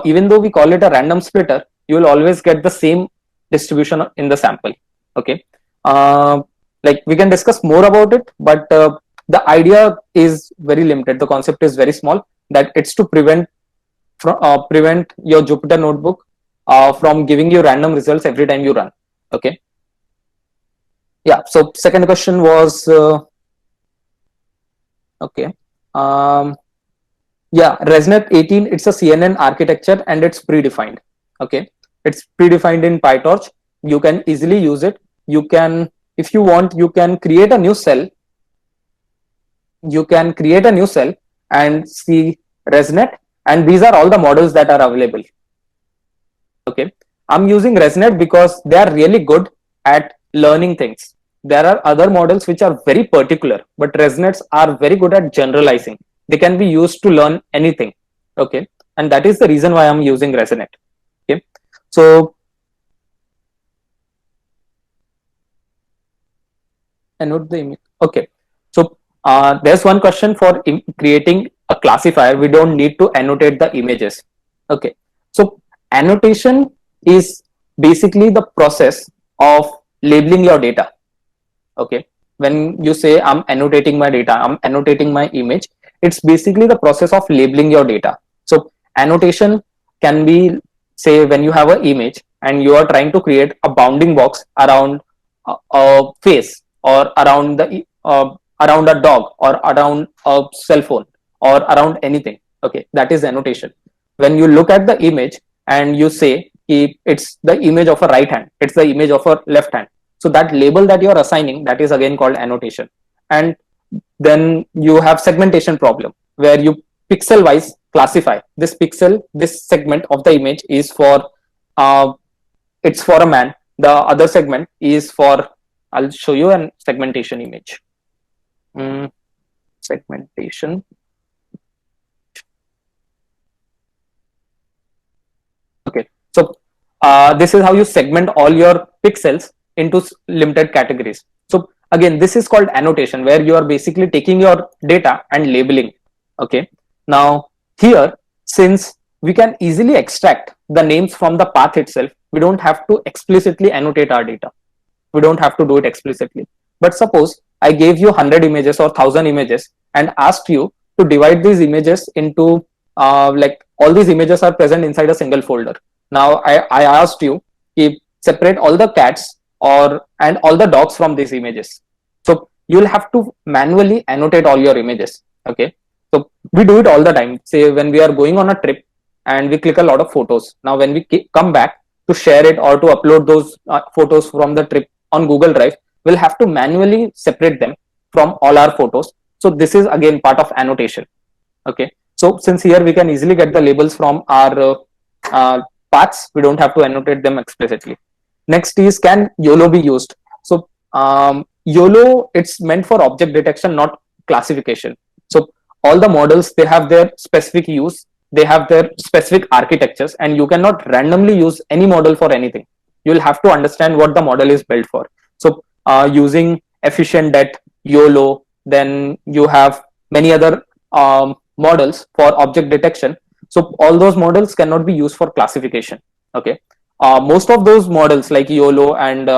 even though we call it a random splitter, you will always get the same distribution in the sample. Okay, like we can discuss more about it, but the idea is very limited. The concept is very small, that it's to prevent your Jupyter notebook from giving you random results every time you run. Okay, yeah, so second question was okay, yeah, ResNet 18, it's a CNN architecture and it's predefined. Okay, it's predefined in PyTorch. You can easily use it. You can, if you want, you can create a new cell. You can create a new cell and see ResNet, and these are all the models that are available. Okay, I'm using ResNet because they are really good at learning things. There are other models which are very particular, but ResNets are very good at generalizing. They can be used to learn anything. Okay, and that is the reason why I'm using ResNet. Okay, so annotate the image. Okay, so there's one question for creating a classifier. We don't need to annotate the images. Okay, so annotation is basically the process of labeling your data. Okay, when you say I'm annotating my data, I'm annotating my image, it's basically the process of labeling your data. So annotation can be, say, when you have an image and you are trying to create a bounding box around a face, or around the around a dog, or around a cell phone, or around anything. Okay, that is annotation. When you look at the image and you say it's the image of a right hand, it's the image of a left hand, so that label that you're assigning, that is again called annotation. And then you have segmentation problem, where you pixel wise classify this pixel, this segment of the image is for it's for a man, the other segment is for, I'll show you an segmentation image. Segmentation. Okay, so this is how you segment all your pixels into limited categories. So again, this is called annotation, where you are basically taking your data and labeling. Okay, now here, since we can easily extract the names from the path itself, we don't have to explicitly annotate our data. We don't have to do it explicitly. But suppose I gave you 100 images or 1000 images and asked you to divide these images into like all these images are present inside a single folder. Now I asked you to separate all the cats and all the dogs from these images. So you'll have to manually annotate all your images. Okay, so we do it all the time. Say when we are going on a trip and we click a lot of photos. Now when we come back to share it or to upload those photos from the trip on Google Drive, we'll have to manually separate them from all our photos. So this is again part of annotation. Okay, so since here we can easily get the labels from our paths, we don't have to annotate them explicitly. Next is, can YOLO be used? So YOLO, it's meant for object detection, not classification. So all the models, they have their specific use, they have their specific architectures, and you cannot randomly use any model for anything. You'll have to understand what the model is built for. So using EfficientDet, YOLO, then you have many other models for object detection. So all those models cannot be used for classification. Okay, most of those models like YOLO and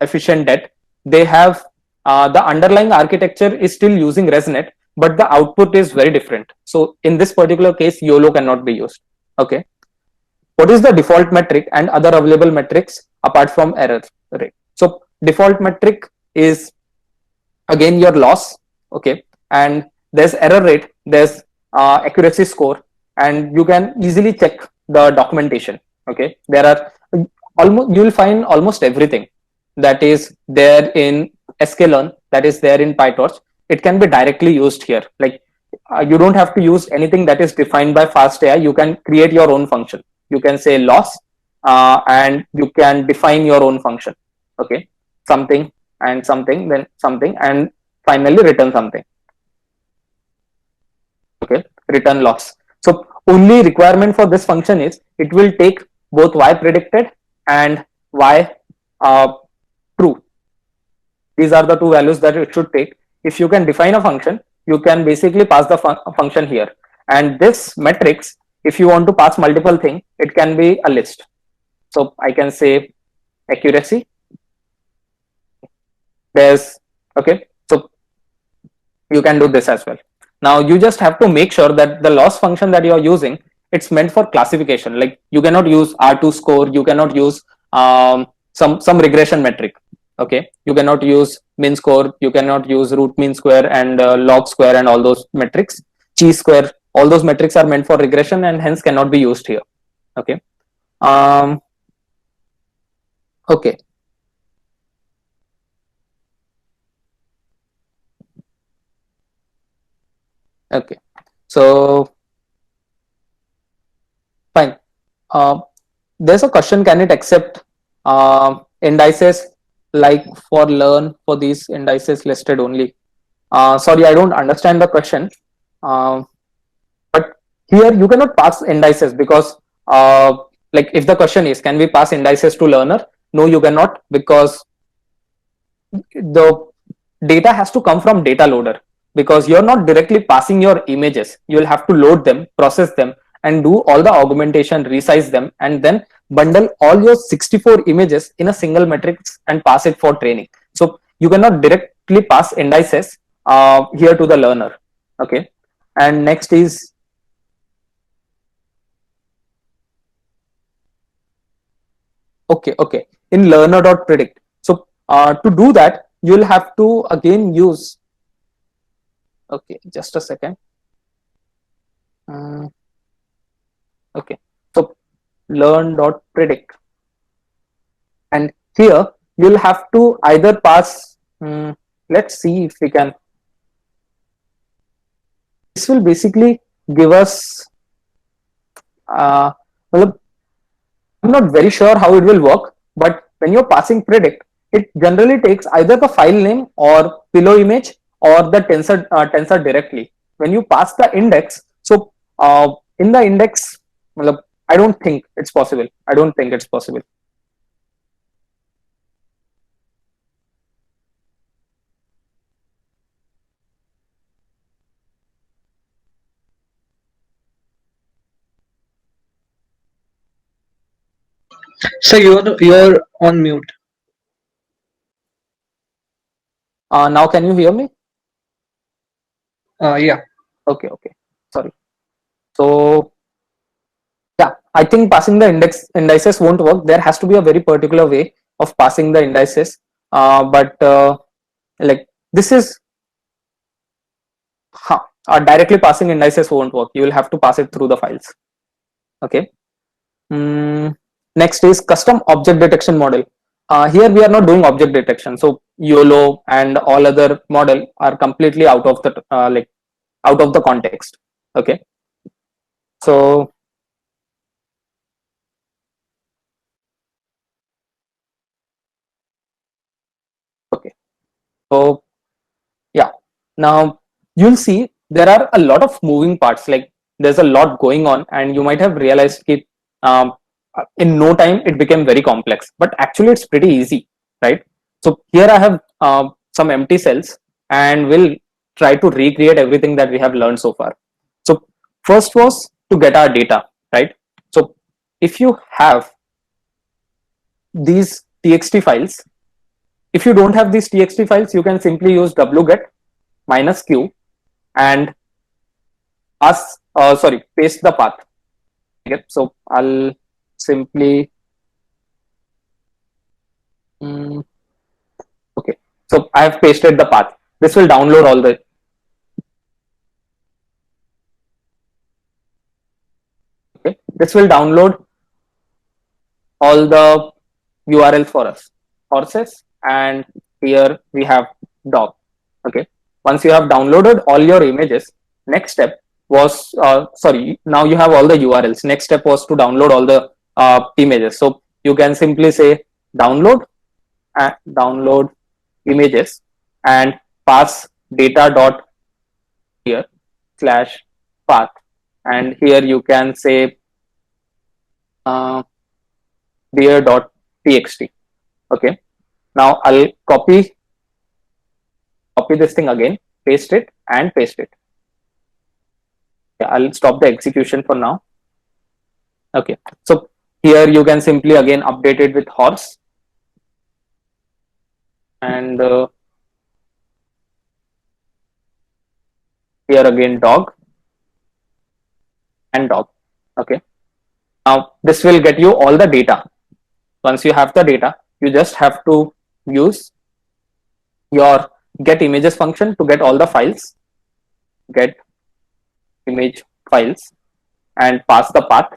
efficient det, they have the underlying architecture is still using ResNet, but the output is very different. So in this particular case, YOLO cannot be used. Okay. What is the default metric and other available metrics apart from error rate? So default metric is again your loss. Okay. And there's error rate, there's accuracy score, and you can easily check the documentation. Okay. There are almost, you will find almost everything that is there in sklearn, that is there in PyTorch. It can be directly used here. Like you don't have to use anything that is defined by FastAI. You can create your own function. You can say loss and you can define your own function. Okay, something and something, then something, and finally return something. Okay, return loss. So only requirement for this function is it will take both y predicted and y true. These are the two values that it should take. If you can define a function, you can basically pass the function here. And this matrix, if you want to pass multiple things, it can be a list. So I can say accuracy. There's, okay, so you can do this as well. Now you just have to make sure that the loss function that you're using, it's meant for classification. Like you cannot use R2 score, you cannot use some regression metric. Okay, you cannot use min score, you cannot use root mean square and log square and all those metrics, chi square. All those metrics are meant for regression and hence cannot be used here. Okay. Okay. Okay. So fine. There's a question: can it accept indices like for learn for these indices listed only? Sorry, I don't understand the question. But here you cannot pass indices because like if the question is can we pass indices to learner, no you cannot, because the data has to come from data loader, because you're not directly passing your images. You'll have to load them, process them, and do all the augmentation, resize them, and then bundle all your 64 images in a single matrix and pass it for training. So you cannot directly pass indices here to the learner. Okay. And next is okay, in learner.predict. So to do that, you'll have to again use, okay, just a second. Okay, so learn.predict, and here you'll have to either pass, let's see if we can, this will basically give us well, I'm not very sure how it will work, but when you're passing predict, it generally takes either the file name or pillow image or the tensor directly. When you pass the index, so in the index, I don't think it's possible. I don't think it's possible. So you're on mute. Now can you hear me? Yeah. Okay. Sorry. So yeah, I think passing the indices won't work. There has to be a very particular way of passing the indices. But like this is directly passing indices won't work. You will have to pass it through the files. Okay. Next is custom object detection model. Here we are not doing object detection. So YOLO and all other model are completely out of the out of the context. Okay. So okay. So yeah, now you'll see there are a lot of moving parts. Like there's a lot going on, and you might have realized it in no time it became very complex, but actually it's pretty easy, right? So here I have some empty cells, and we'll try to recreate everything that we have learned so far. So first was to get our data, right? So if you have these txt files. If you don't have these txt files, you can simply use wget minus q and paste the path. Okay, so I'll simply okay, so I have pasted the path. This will download all the this will download all the URLs for us, horses, and here we have dog. Okay, once you have downloaded all your images, next step was now you have all the URLs. Next step was to download all the images. So you can simply say download images and pass data dot here slash path, and here you can say dear.txt. Okay, now I'll copy this thing again, paste it and paste it. Yeah, I'll stop the execution for now. Okay, so here you can simply again update it with horse and here again dog and dog. Okay, now this will get you all the data. Once you have the data, you just have to use your get images function to get all the files, get image files, and pass the path.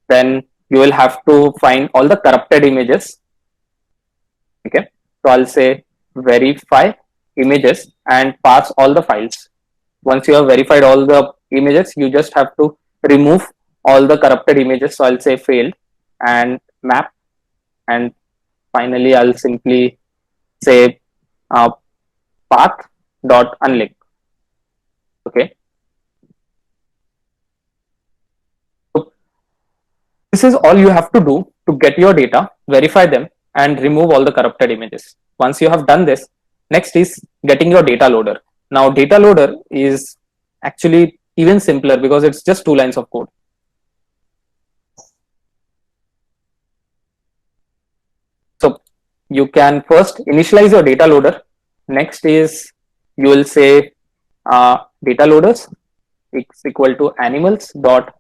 Then you will have to find all the corrupted images. Okay, so I'll say verify images and pass all the files. Once you have verified all the images, you just have to remove all the corrupted images. So I'll say failed and map, and finally I'll simply say path dot unlink. Okay, so this is all you have to do to get your data, verify them, and remove all the corrupted images. Once you have done this, next is getting your data loader. Now data loader is actually even simpler because it's just 2 lines of code. So you can first initialize your data loader. Next is you will say data loaders is equal to animals dot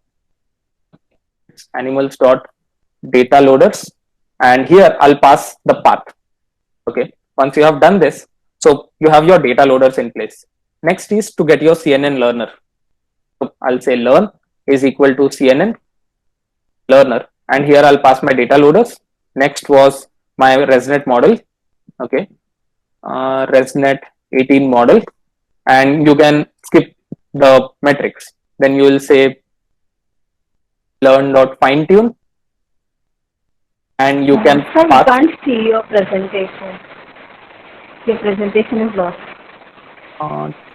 data loaders, and here I'll pass the path. Okay, once you have done this, so you have your data loaders in place. Next is to get your CNN learner. So I'll say learn is equal to CNN learner, and here I'll pass my data loaders. Next was my ResNet model. Okay, ResNet 18 model, and you can skip the metrics. Then you will say learn.finetune, and you can Sir, we pass. can't see your presentation. Your presentation is lost.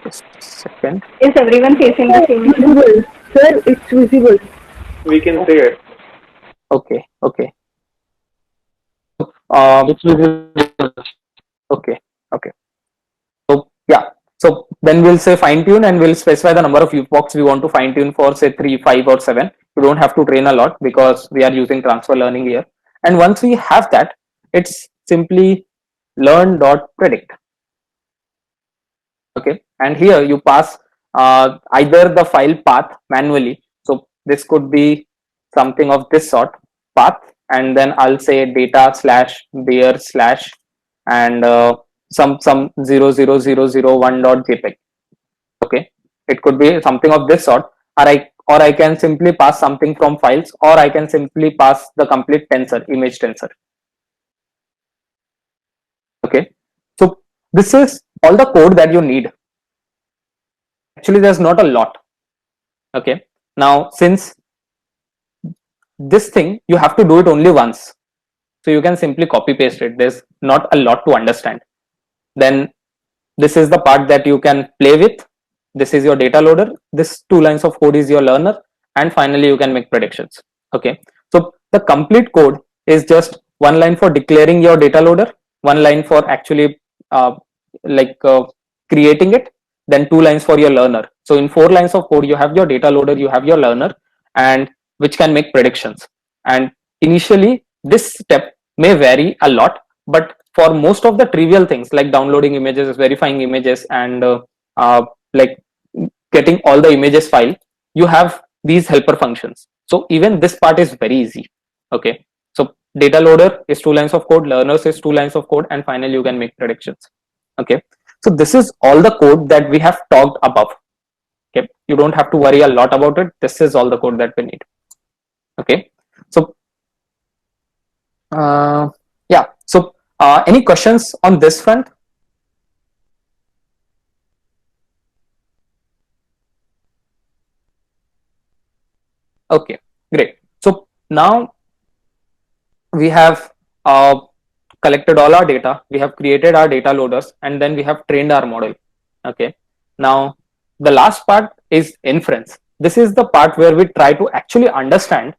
Just a second. Is everyone facing the same issue? Visible. Sir, it's visible. We can see it. Okay. It's visible. Okay. So yeah. So then we'll say fine tune, and we'll specify the number of epochs we want to fine tune for, say 3, 5, or 7. You don't have to train a lot because we are using transfer learning here. And once we have that, it's simply learn.predict. Okay, and here you pass either the file path manually. So this could be something of this sort, path, and then I'll say data slash bear slash and some 00001.jpg. Okay, it could be something of this sort, or I can simply pass something from files, or I can simply pass the complete tensor, image tensor. Okay, so this is all the code that you need. Actually, there's not a lot. Okay, now since this thing you have to do it only once, so you can simply copy paste it. There's not a lot to understand. Then this is the part that you can play with. This is your data loader. This 2 lines of code is your learner, and finally you can make predictions. Okay, so the complete code is just 1 line for declaring your data loader, 1 line for actually creating it, then 2 lines for your learner. So in 4 lines of code, you have your data loader, you have your learner, and which can make predictions. And initially this step may vary a lot, but for most of the trivial things like downloading images, verifying images, and like getting all the images file, you have these helper functions. So even this part is very easy. Okay, so data loader is 2 lines of code, learners is 2 lines of code, and finally you can make predictions. Okay, so this is all the code that we have talked above. Okay, you don't have to worry a lot about it. This is all the code that we need. Okay, so yeah, so any questions on this front? Okay, great. So now we have collected all our data, we have created our data loaders, and then we have trained our model. Okay, now the last part is inference. This is the part where we try to actually understand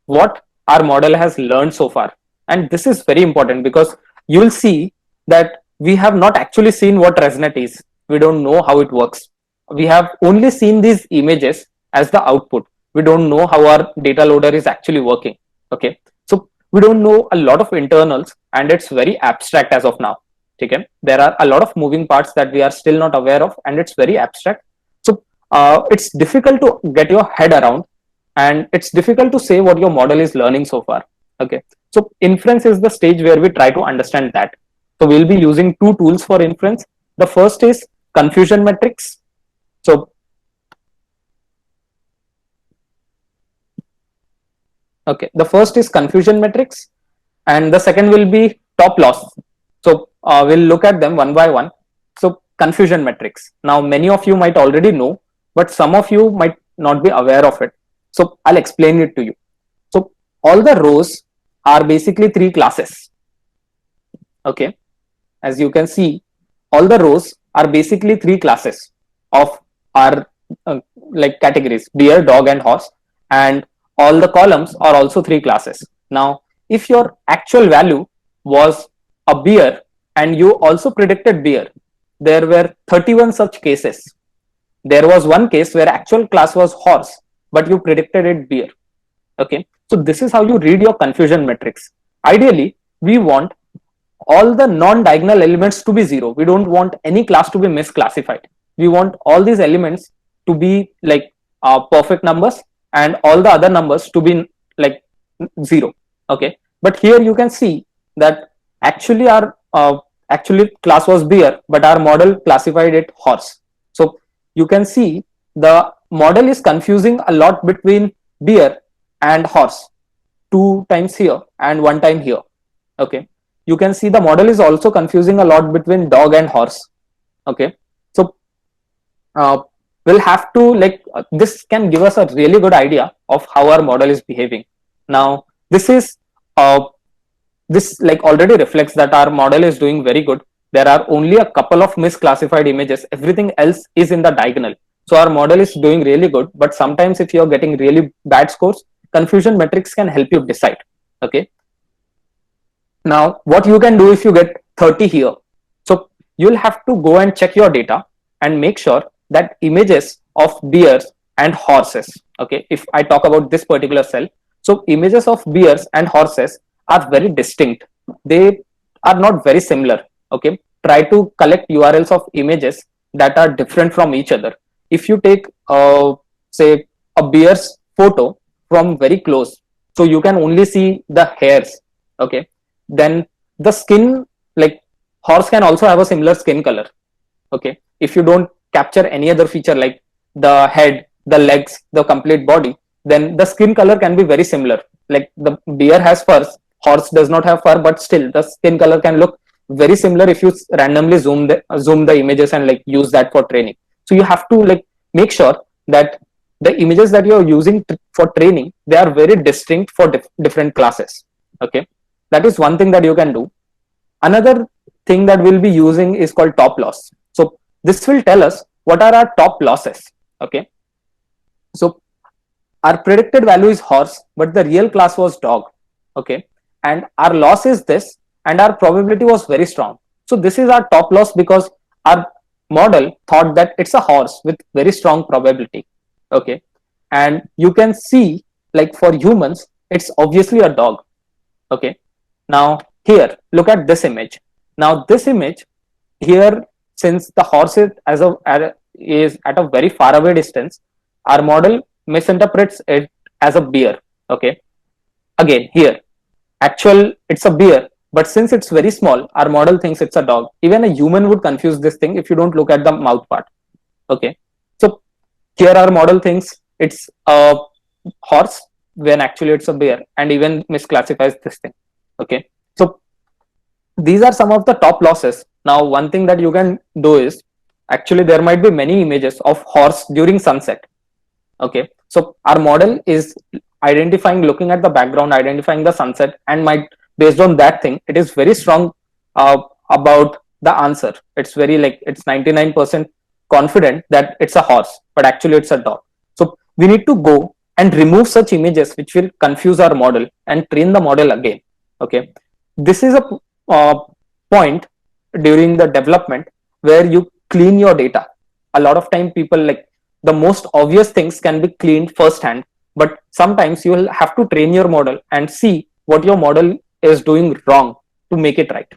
what our model has learned so far. And this is very important because you will see that we have not actually seen what ResNet is. We don't know how it works. We have only seen these images as the output. We don't know how our data loader is actually working. Okay, so we don't know a lot of internals, and it's very abstract as of now. Okay, there are a lot of moving parts that we are still not aware of, and it's very abstract. So it's difficult to get your head around, and it's difficult to say what your model is learning so far. Okay, so inference is the stage where we try to understand that. So we'll be using 2 tools for inference. The first is confusion metrics. So okay, the first is confusion metrics, and the second will be top loss. So we'll look at them one by one. So confusion metrics. Now many of you might already know, but some of you might not be aware of it. So I'll explain it to you. So all the rows are basically 3 classes. Okay, as you can see, all the rows are basically 3 classes of our like categories: deer, dog, and horse, and all the columns are also 3 classes. Now if your actual value was a beer and you also predicted beer, there were 31 such cases. There was one case where actual class was horse, but you predicted it beer. Okay, so this is how you read your confusion metrics. Ideally, we want all the non-diagonal elements to be 0. We don't want any class to be misclassified. We want all these elements to be like perfect numbers, and all the other numbers to be like 0. Okay, but here you can see that actually our actually class was beer, but our model classified it horse. So you can see the model is confusing a lot between beer and horse, 2 times here and 1 time here. Okay, you can see the model is also confusing a lot between dog and horse. Okay, so we'll have to like this can give us a really good idea of how our model is behaving. Now this is this like already reflects that our model is doing very good. There are only a couple of misclassified images, everything else is in the diagonal. So our model is doing really good, but sometimes if you're getting really bad scores, confusion metrics can help you decide. Okay, now what you can do if you get 30 here, so you'll have to go and check your data and make sure that images of bears and horses, okay, if I talk about this particular cell, so images of bears and horses are very distinct. They are not very similar. Okay, try to collect URLs of images that are different from each other. If you take say a bear's photo from very close, so you can only see the hairs. Okay, then the skin, like horse can also have a similar skin color. Okay, if you don't capture any other feature like the head, the legs, the complete body, then the skin color can be very similar. Like the bear has furs, horse does not have fur, but still the skin color can look very similar if you randomly zoom the images and like use that for training. So you have to like make sure that the images that you're using for training, they are very distinct for different classes. Okay, that is one thing that you can do. Another thing that we'll be using is called top loss. So this will tell us what are our top losses. Okay, so our predicted value is horse, but the real class was dog. Okay, and our loss is this, and our probability was very strong. So this is our top loss because our model thought that it's a horse with very strong probability. Okay, and you can see like for humans it's obviously a dog. Okay, now here, look at this image. Now this image here, since the horse is at a very far away distance, our model misinterprets it as a bear. Okay, again here, actual it's a bear, but since it's very small, our model thinks it's a dog. Even a human would confuse this thing if you don't look at the mouth part. Okay, so here our model thinks it's a horse when actually it's a bear, and even misclassifies this thing. Okay, so these are some of the top losses. Now one thing that you can do is, actually there might be many images of horse during sunset. Okay, so our model is identifying, looking at the background, identifying the sunset, and might, based on that thing, it is very strong about the answer. It's very, like, it's 99% confident that it's a horse, but actually it's a dog. So we need to go and remove such images which will confuse our model and train the model again. Okay, this is a point during the development where you clean your data. A lot of time people, like, the most obvious things can be cleaned firsthand, but sometimes you will have to train your model and see what your model is doing wrong to make it right.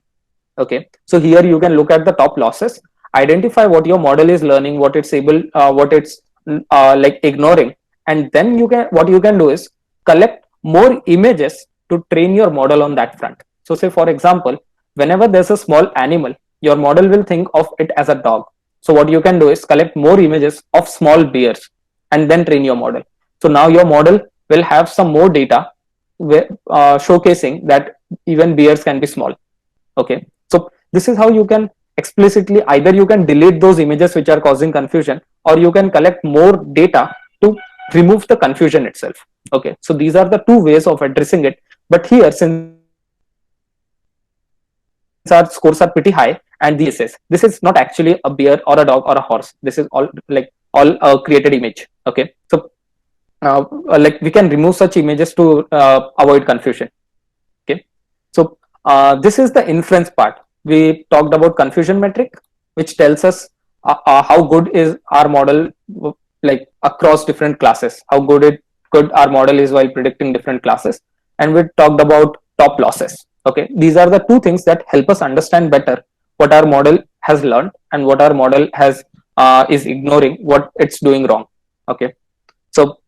Okay, so here you can look at the top losses, identify what your model is learning, what it's able, what it's like ignoring, and then what you can do is collect more images to train your model on that front. So say for example, whenever there's a small animal, your model will think of it as a dog. So what you can do is collect more images of small bears and then train your model. So now your model will have some more data showcasing that even bears can be small. Okay, so this is how you can explicitly, either you can delete those images which are causing confusion, or you can collect more data to remove the confusion itself. Okay, so these are the two ways of addressing it. But here, since our scores are pretty high, and this is not actually a bear or a dog or a horse. This is all a created image. Okay, so like we can remove such images to avoid confusion. Okay, so this is the inference part. We talked about confusion metric, which tells us how good is our model, like across different classes, how good our model is while predicting different classes. And we talked about top losses. Okay, these are the two things that help us understand better what our model has learned and what our model has is ignoring, what it's doing wrong. Okay, so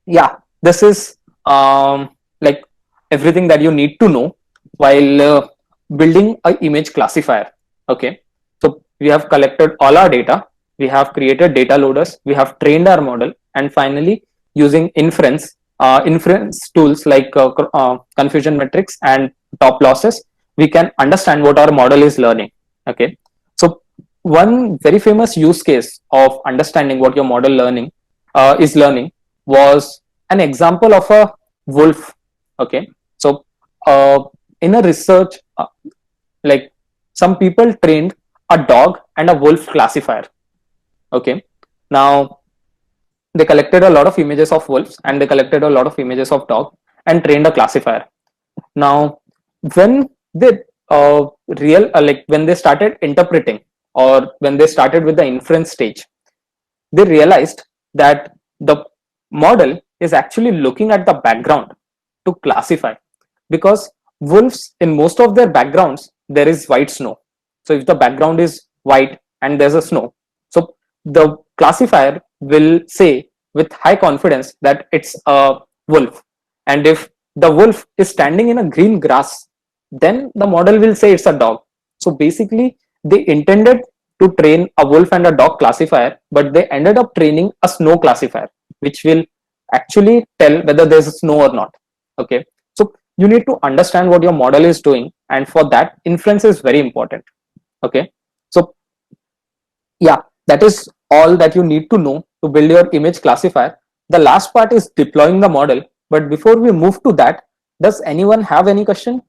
yeah, this is like everything that you need to know while building an image classifier. Okay, so we have collected all our data, we have created data loaders, we have trained our model, and finally using inference tools like confusion metrics and top losses, we can understand what our model is learning. Okay, so one very famous use case of understanding what your model is learning was an example of a wolf. Okay, so in a research, like some people trained a dog and a wolf classifier. Okay, now they collected a lot of images of wolves and they collected a lot of images of dog and trained a classifier. Now when they when they started interpreting, or when they started with the inference stage, they realized that the model is actually looking at the background to classify, because wolves, in most of their backgrounds, there is white snow. So if the background is white and there's a snow, so the classifier will say with high confidence that it's a wolf. And if the wolf is standing in a green grass, then the model will say it's a dog. So basically they intended to train a wolf and a dog classifier, but they ended up training a snow classifier, which will actually tell whether there's snow or not. Okay, so you need to understand what your model is doing, and for that inference is very important. Okay, so yeah, that is all that you need to know to build your image classifier. The last part is deploying the model, but before we move to that, does anyone have any question?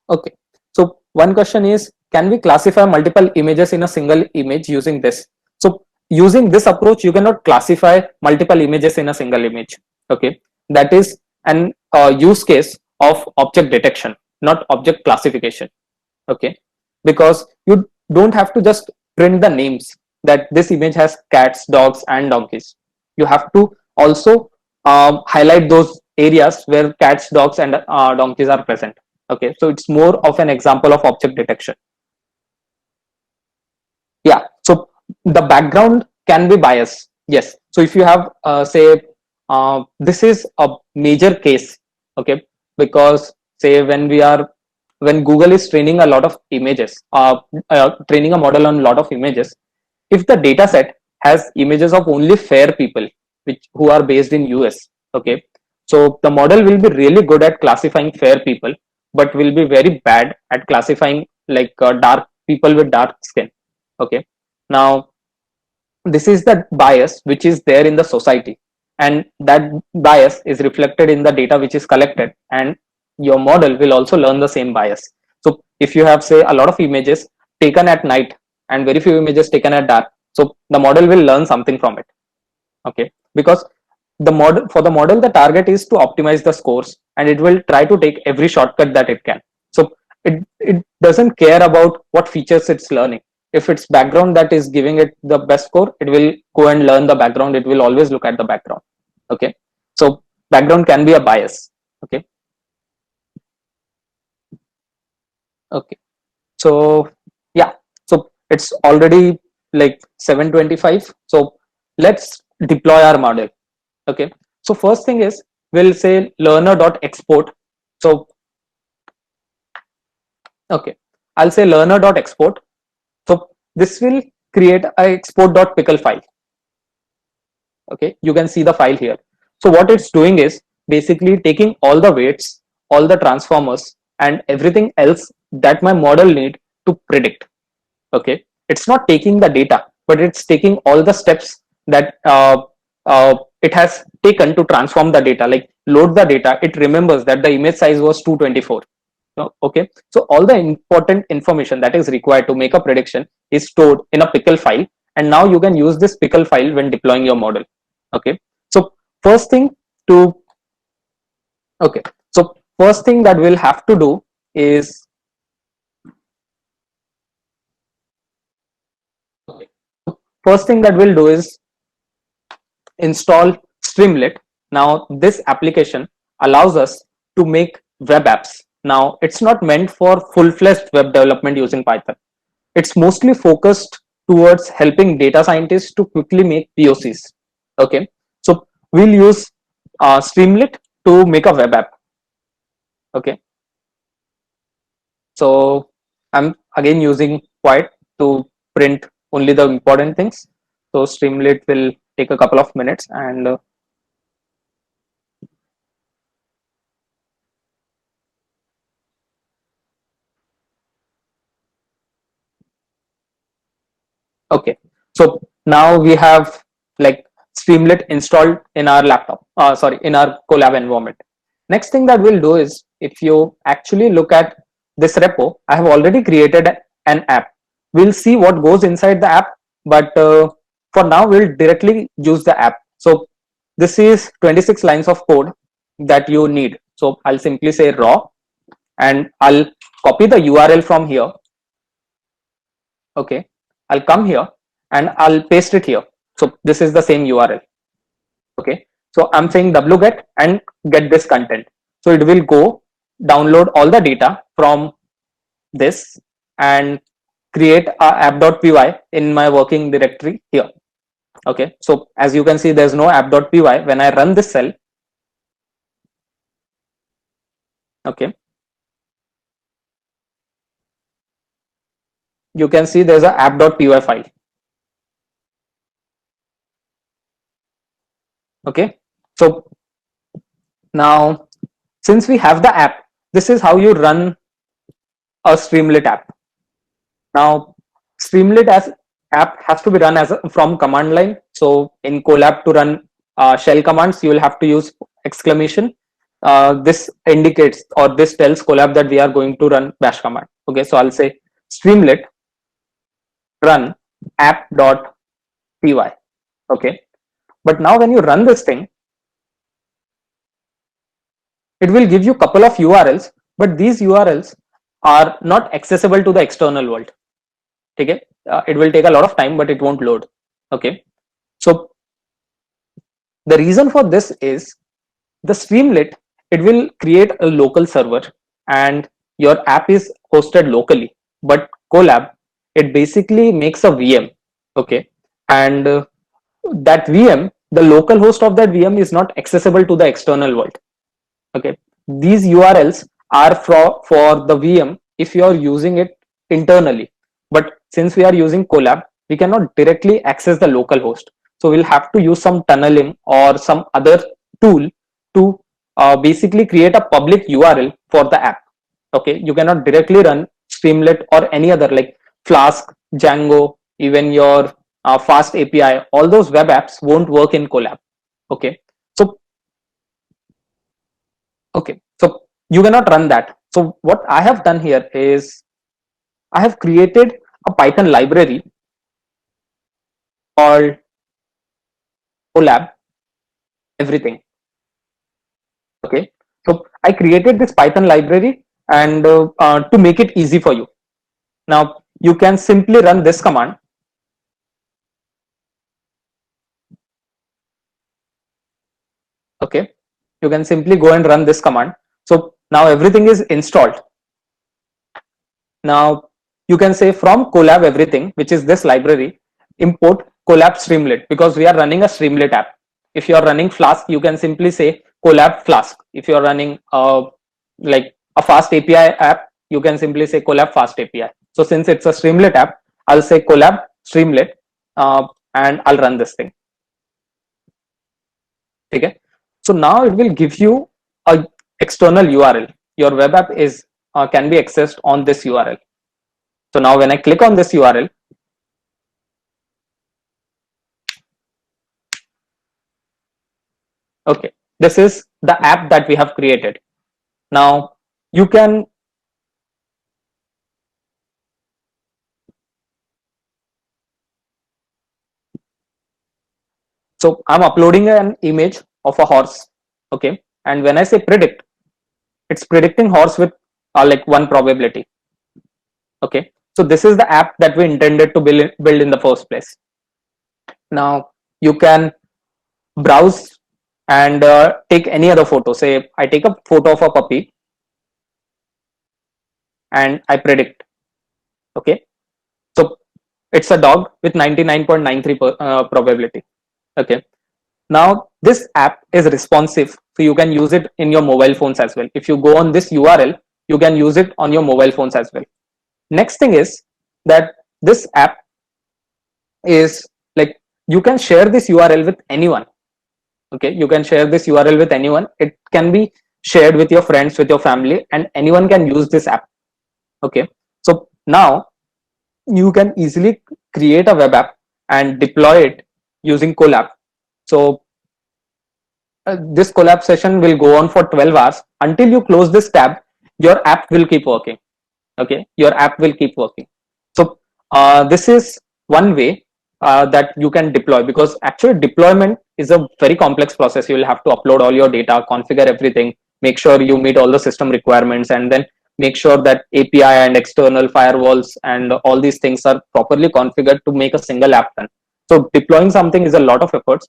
Okay, so one question is, can we classify multiple images in a single image using this? So using this approach, you cannot classify multiple images in a single image. Okay, that is an use case of object detection, not object classification. Okay, because you don't have to just print the names that this image has cats, dogs, and donkeys. You have to also highlight those areas where cats, dogs, and donkeys are present. Okay, so it's more of an example of object detection. Yeah, so the background can be biased. Yes, so if you have say this is a major case, okay, because say when Google is training a lot of images, training a model on a lot of images, if the data set has images of only fair people which who are based in US, okay, so the model will be really good at classifying fair people but will be very bad at classifying like dark people with dark skin. Okay, now this is the bias which is there in the society, and that bias is reflected in the data which is collected, and your model will also learn the same bias. So if you have say a lot of images taken at night and very few images taken at dark, so the model will learn something from it. Okay, because the model the target is to optimize the scores, and it will try to take every shortcut that it can. So it doesn't care about what features it's learning. If it's background that is giving it the best score, it will go and learn the background. It will always look at the background. Okay, so background can be a bias. Okay, okay, so yeah, so it's already like 7:25, so let's deploy our model. Okay, so first thing is we'll say learner.export. So okay, I'll say learner.export. So this will create a export.pickle file. Okay, you can see the file here. So what it's doing is basically taking all the weights, all the transformers, and everything else that my model need to predict. Okay, it's not taking the data, but it's taking all the steps that it has taken to transform the data, like load the data. It remembers that the image size was 224. Okay, so all the important information that is required to make a prediction is stored in a pickle file, and now you can use this pickle file when deploying your model. Okay, so first thing to okay, so first thing that we'll have to do is first thing that we'll do is install Streamlit. Now this application allows us to make web apps. Now it's not meant for full-fledged web development using Python. It's mostly focused towards helping data scientists to quickly make POCs. Okay, so we'll use Streamlit to make a web app. Okay, so I'm again using Quiet to print only the important things. So Streamlit will take a couple of minutes, and okay, so now we have like Streamlit installed in our laptop, sorry, in our Colab environment. Next thing that we'll do is, if you actually look at this repo, I have already created an app. We'll see what goes inside the app, but for now we'll directly use the app. So this is 26 lines of code that you need. So I'll simply say raw, and I'll copy the URL from here. Okay, I'll come here and I'll paste it here. So this is the same URL. Okay, so I'm saying wget and get this content. So it will go download all the data from this and create a app.py in my working directory here. Okay, so as you can see, there's no app.py. When I run this cell, okay, you can see there's a app.py file. Okay, so now since we have the app, this is how you run a Streamlit app. Now Streamlit as app has to be run as from command line. So in Colab, to run shell commands, you will have to use exclamation. This indicates, or this tells Colab that we are going to run bash command. Okay, so I'll say Streamlit run app.py. Okay, but now when you run this thing, it will give you a couple of URLs, but these URLs are not accessible to the external world. Okay, it will take a lot of time, but it won't load. Okay, so the reason for this is the Streamlit, it will create a local server and your app is hosted locally. But Colab, it basically makes a VM. Okay. And that VM, the local host of that VM is not accessible to the external world. Okay. These URLs are for the VM if you are using it internally. But since we are using Colab, we cannot directly access the local host. So we'll have to use some tunneling or some other tool to basically create a public URL for the app. Okay, you cannot directly run Streamlit or any other like Flask, Django, even your Fast API. All those web apps won't work in Colab. Okay, so so you cannot run that. So what I have done here is I have created a Python library called Colab everything. Okay, so I created this Python library and to make it easy for you. Now you can simply run this command. Okay, you can simply go and run this command. So now everything is installed. Now you can say from Colab everything, which is this library, import Colab Streamlit, because we are running a Streamlit app. If you are running Flask, you can simply say Colab Flask. If you are running like a Fast API app, you can simply say Colab Fast API. So since it's a Streamlit app, I'll say Colab Streamlit and I'll run this thing. Okay. So now it will give you a external URL. Your web app is can be accessed on this URL. So now when I click on this URL, okay, this is the app that we have created. Now you can so I'm uploading an image of a horse. Okay, and when I say predict, it's predicting horse with like 1 probability. Okay, so this is the app that we intended to build in the first place. Now you can browse and take any other photo. Say I take a photo of a puppy and I predict. Okay, so it's a dog with 99.93 probability. Okay, now this app is responsive, so you can use it in your mobile phones as well. If you go on this URL, you can use it on your mobile phones as well. Next thing is that this app is like you can share this URL with anyone. Okay, you can share this URL with anyone. It can be shared with your friends, with your family, and anyone can use this app. Okay, so now you can easily create a web app and deploy it using Colab. So this Colab session will go on for 12 hours. Until you close this tab, your app will keep working. Okay, your app will keep working. So this is one way that you can deploy, because actually deployment is a very complex process. You will have to upload all your data, configure everything, make sure you meet all the system requirements, and then make sure that API and external firewalls and all these things are properly configured to make a single app run. So deploying something is a lot of efforts.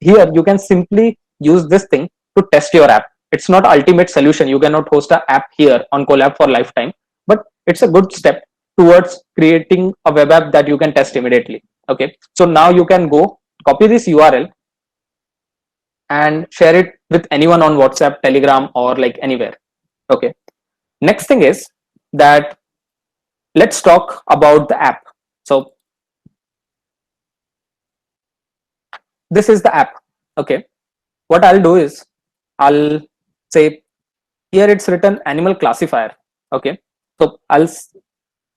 Here you can simply use this thing to test your app. It's not ultimate solution. You cannot host an app here on Colab for lifetime, but it's a good step towards creating a web app that you can test immediately. Okay, so now you can go copy this URL and share it with anyone on WhatsApp, Telegram, or like anywhere. Okay, next thing is that let's talk about the app. So this is the app. Okay, what I'll do is I'll say here it's written animal classifier. Okay, so I'll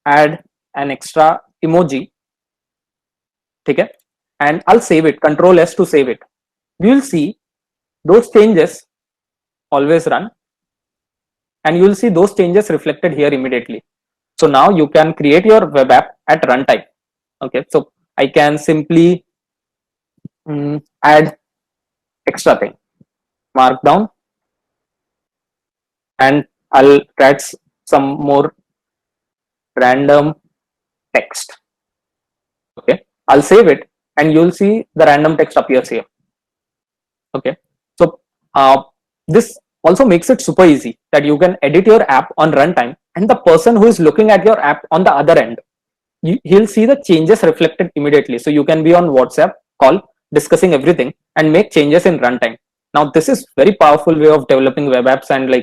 add an extra emoji. Okay, and I'll save it, Control S to save it. We will see those changes always run, and you will see those changes reflected here immediately. So now you can create your web app at runtime. Okay, so I can simply add extra thing, markdown, and I'll write some more random text. Okay, I'll save it and you'll see the random text appears here. Okay, so this also makes it super easy that you can edit your app on runtime, and the person who is looking at your app on the other end, he'll see the changes reflected immediately. So you can be on WhatsApp call discussing everything and make changes in runtime. Now this is very powerful way of developing web apps and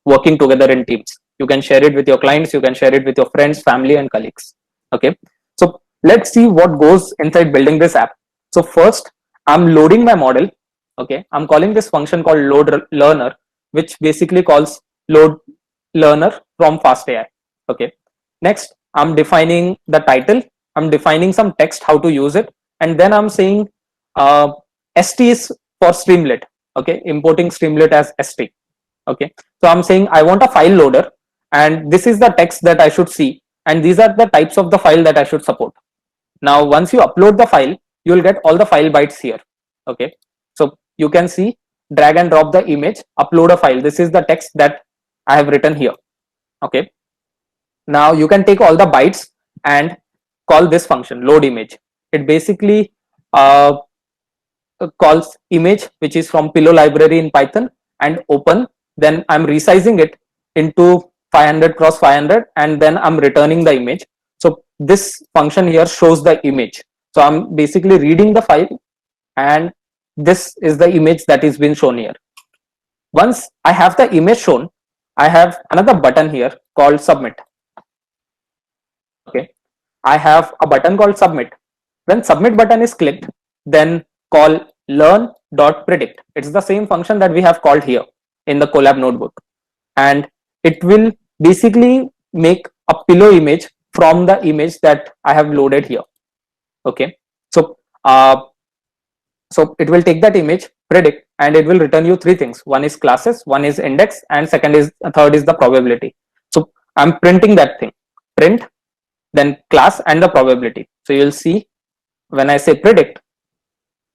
working together in teams. You can share it with your clients, you can share it with your friends, family, and colleagues. Okay, so let's see what goes inside building this app. So first, I'm loading my model. Okay, I'm calling this function called load learner, which basically calls load learner from FastAI. Okay, next I'm defining the title, I'm defining some text how to use it, and then I'm saying st is for Streamlit. Okay, importing Streamlit as st. Okay, so I'm saying I want a file loader, and this is the text that I should see, and these are the types of the file that I should support. Now once you upload the file, you will get all the file bytes here. Okay, so you can see, drag and drop the image, upload a file. This is the text that I have written here. Okay, now you can take all the bytes and call this function load image. It basically calls image, which is from Pillow library in Python, and open. Then I'm resizing it into 500 cross 500, and then I'm returning the image. So this function here shows the image. So I'm basically reading the file, and this is the image that is being shown here. Once I have the image shown, I have another button here called submit. Okay, I have a button called submit. When submit button is clicked, then call learn.predict. It's the same function that we have called here in the Colab notebook, and it will basically make a pillow image from the image that I have loaded here. Okay, so so it will take that image, predict, and it will return you three things. One is classes, one is index, and third is the probability. So I'm printing that thing, print, then class and the probability. So you'll see when I say predict,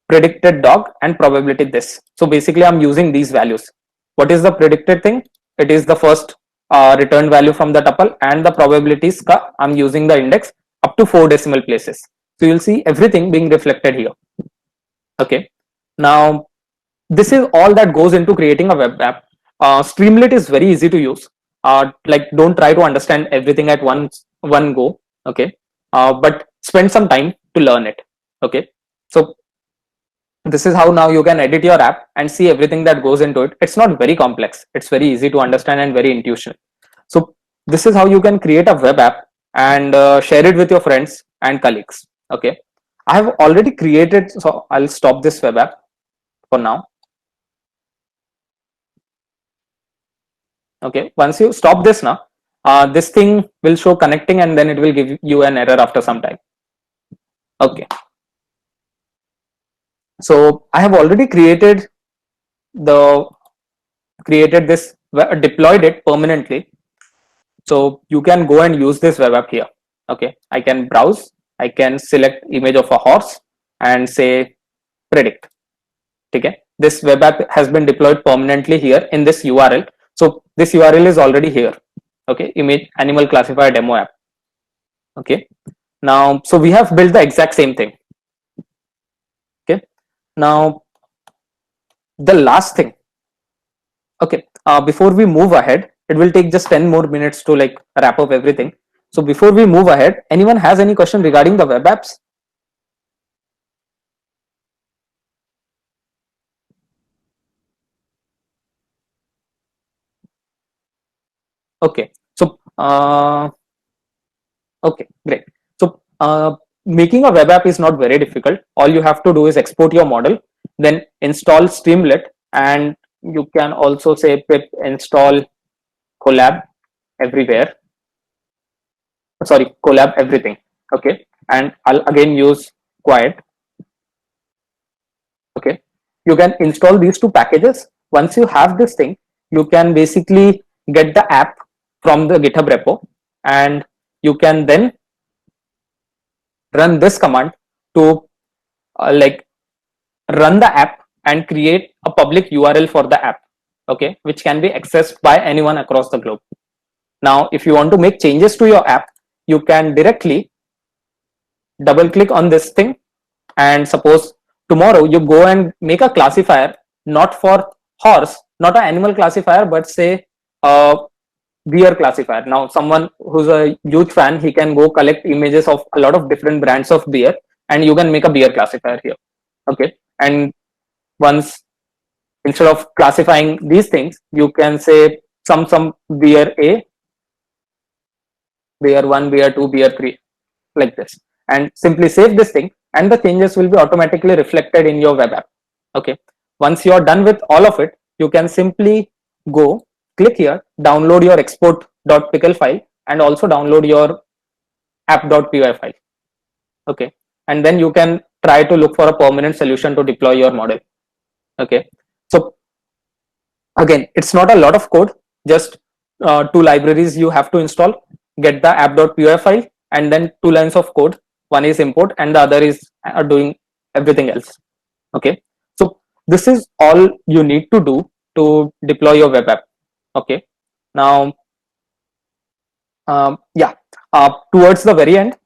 predicted dog and probability this. So basically I'm using these values. What is the predicted thing? It is the first returned value from the tuple, and the probabilities I'm using the index up to 4 decimal places. So you'll see everything being reflected here. Okay, now this is all that goes into creating a web app. Streamlit is very easy to use. Don't try to understand everything at one go. Okay, but spend some time to learn it. Okay, so this is how now you can edit your app and see everything that goes into it. It's not very complex. It's very easy to understand and very intuitive. So this is how you can create a web app and share it with your friends and colleagues. Okay, I have already created, so I'll stop this web app for now. Okay, once you stop this now, this thing will show connecting, and then it will give you an error after some time. Okay, so I have already created this, deployed it permanently. So you can go and use this web app here. Okay, I can browse, I can select image of a horse and say predict. Okay, this web app has been deployed permanently here in this URL. So this URL is already here. Okay, image animal classifier demo app. Okay, now so we have built the exact same thing. Okay, now the last thing. Okay, before we move ahead, it will take just 10 more minutes to wrap up everything. So before we move ahead, anyone has any question regarding the web apps? Okay, so okay, great. So making a web app is not very difficult. All you have to do is export your model, then install Streamlit, and you can also say pip install Colab everywhere. Sorry, Colab everything. Okay, and I'll again use quiet. Okay, you can install these two packages. Once you have this thing, you can basically get the app from the GitHub repo, and you can then run this command to run the app and create a public URL for the app. Okay, which can be accessed by anyone across the globe. Now, if you want to make changes to your app, you can directly double click on this thing, and suppose tomorrow you go and make a classifier not for horse not an animal classifier, but say a beer classifier. Now someone who's a huge fan, he can go collect images of a lot of different brands of beer, and you can make a beer classifier here. Okay, and once, instead of classifying these things, you can say some beer A, beer 1, beer 2, beer 3, like this, and simply save this thing, and the changes will be automatically reflected in your web app. Okay, once you're done with all of it, you can simply go, click here, download your export.pickle file, and also download your app.py file. Okay, and then you can try to look for a permanent solution to deploy your model. Okay, so again, it's not a lot of code, just 2 libraries you have to install, get the app.py file, and then 2 lines of code. One is import and the other is doing everything else. Okay, so this is all you need to do to deploy your web app. Okay, now towards the very end,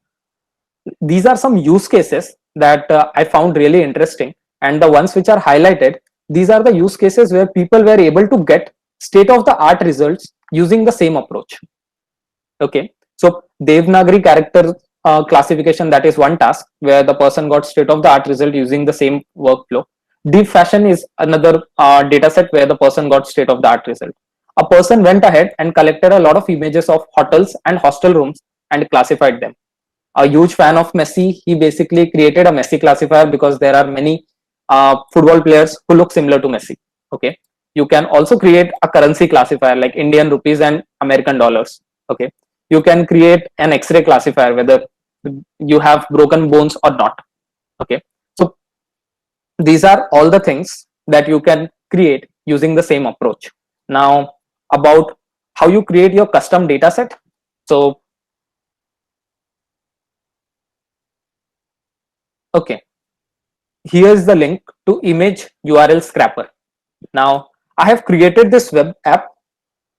these are some use cases that I found really interesting, and the ones which are highlighted, these are the use cases where people were able to get state of the art results using the same approach. Okay, so Devanagari character classification, that is one task where the person got state of the art result using the same workflow. Deep fashion is another data set where the person got state of the art result. A person went ahead and collected a lot of images of hotels and hostel rooms and classified them. A huge fan of Messi, he basically created a Messi classifier because there are many football players who look similar to Messi. Okay, you can also create a currency classifier like Indian rupees and American dollars. Okay, you can create an X-ray classifier whether you have broken bones or not. Okay, so these are all the things that you can create using the same approach. Now about how you create your custom data set. So okay, here's the link to image URL scrapper. Now I have created this web app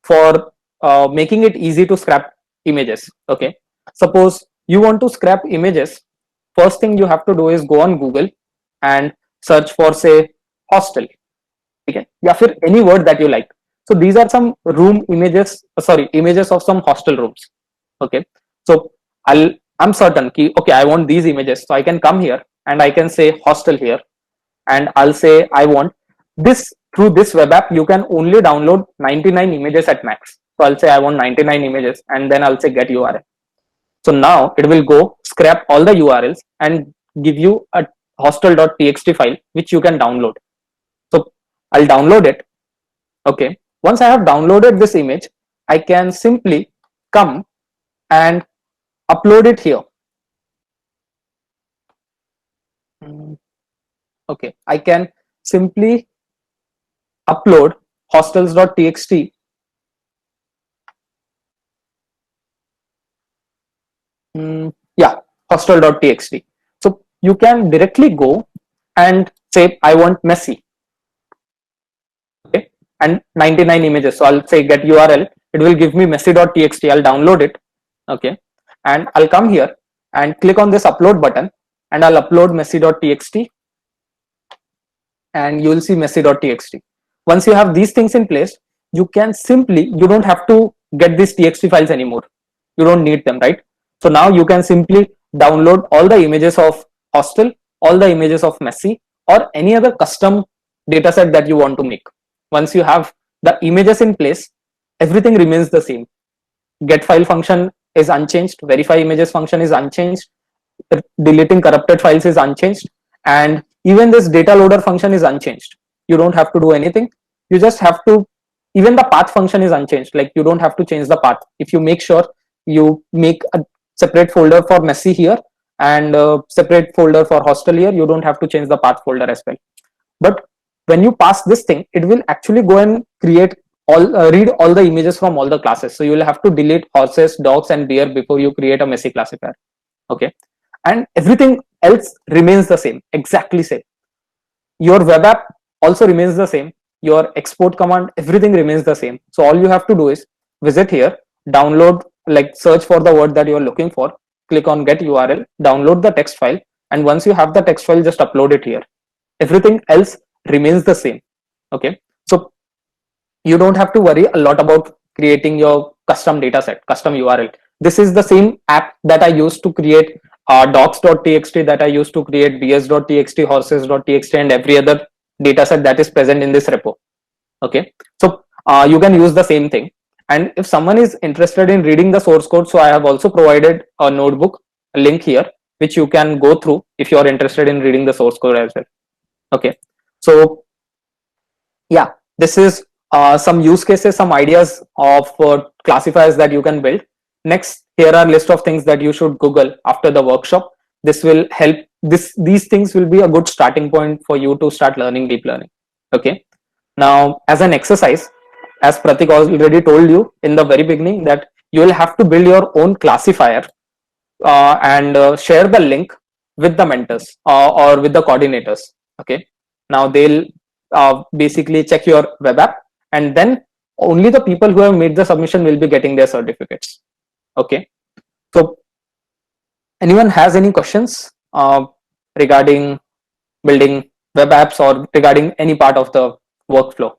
for making it easy to scrap images. Okay, suppose you want to scrap images, first thing you have to do is go on Google and search for say hostel. Okay, yeah, for any word that you like. So these are some room images, images of some hostel rooms. Okay, so I'm certain ki, okay, I want these images, so I can come here and I can say hostel here, and I'll say I want this. Through this web app you can only download 99 images at max, so I'll say I want 99 images, and then I'll say get URL. So now it will go scrap all the URLs and give you a hostel.txt file which you can download. So I'll download it. Okay, once I have downloaded this image, I can simply come and upload it here. Okay, I can simply upload hostels.txt hostel.txt. So you can directly go and say I want Messi. Okay, and 99 images, so I'll say get URL, it will give me messi.txt. I'll download it. Okay, and I'll come here and click on this upload button, and I'll upload messi.txt, and you will see messi.txt. Once you have these things in place, you can simply, you don't have to get these txt files anymore, you don't need them, right? So now you can simply download all the images of hostel, all the images of Messi, or any other custom data set that you want to make. Once you have the images in place, everything remains the same. Get file function is unchanged, verify images function is unchanged, deleting corrupted files is unchanged, and even this data loader function is unchanged. You don't have to do anything, you just have to, even the path function is unchanged, like you don't have to change the path. If you make sure you make a separate folder for Messi here and a separate folder for hostel here, you don't have to change the path folder as well. But when you pass this thing, it will actually go and create all read all the images from all the classes. So you will have to delete horses, dogs, and deer before you create a Messi classifier. Okay, and everything else remains the same, exactly same. Your web app also remains the same, your export command, everything remains the same. So all you have to do is visit here, download, like search for the word that you are looking for, click on get URL, download the text file, and once you have the text file, just upload it here. Everything else remains the same. Okay, so you don't have to worry a lot about creating your custom data set, custom URL. This is the same app that I used to create docs.txt, that I used to create bs.txt, horses.txt, and every other data set that is present in this repo. Okay, so you can use the same thing. And if someone is interested in reading the source code, so I have also provided a notebook, a link here, which you can go through if you are interested in reading the source code as well. Okay, so yeah, this is some use cases, some ideas of classifiers that you can build. Next, here are list of things that you should Google after the workshop. This will help. These things will be a good starting point for you to start learning deep learning. Okay. Now, as an exercise, as Pratik already told you in the very beginning, that you will have to build your own classifier and share the link with the mentors or with the coordinators. Okay. Now they'll basically check your web app, and then only the people who have made the submission will be getting their certificates. Okay. So anyone has any questions regarding building web apps or regarding any part of the workflow?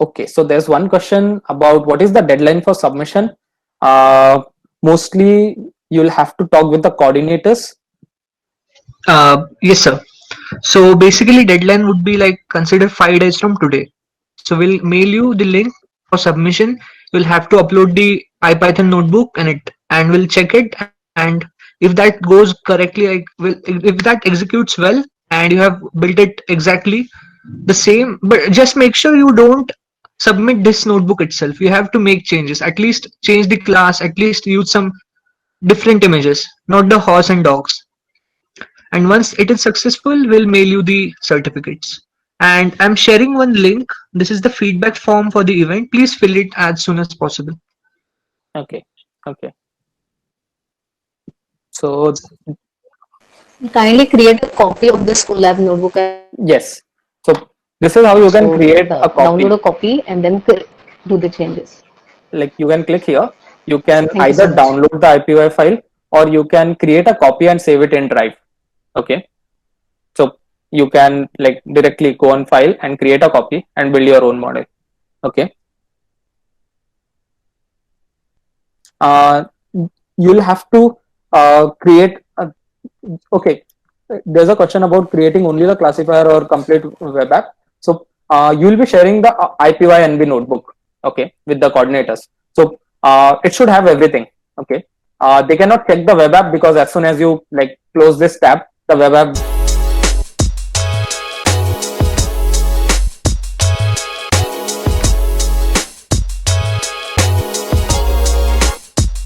Okay, so there's one question about what is the deadline for submission. Mostly you'll have to talk with the coordinators. Yes, sir. So basically, deadline would be like consider 5 days from today. So we'll mail you the link for submission. You'll have to upload the IPython notebook and we'll check it. And if that goes correctly, if that executes well and you have built it exactly the same, but just make sure you don't submit this notebook itself. You have to make changes. At least change the class. At least use some different images, not the horse and dogs. And once it is successful, we'll mail you the certificates. And I'm sharing one link. This is the feedback form for the event. Please fill it as soon as possible. Okay, okay. So Kindly create a copy of this Colab notebook. yes, so this is how you can So, create a copy. Download a copy and then do the changes. Like you can click here. You can Thank you either so much. download the IPY file or you can create a copy and save it in Drive. Okay, so you can like directly go on file and create a copy and build your own model. Okay. You'll have to create okay, there's a question about creating only the classifier or complete web app. So you'll be sharing the IPYNB notebook, okay, with the coordinators. So it should have everything. Okay, they cannot check the web app because as soon as you like close this tab, the web app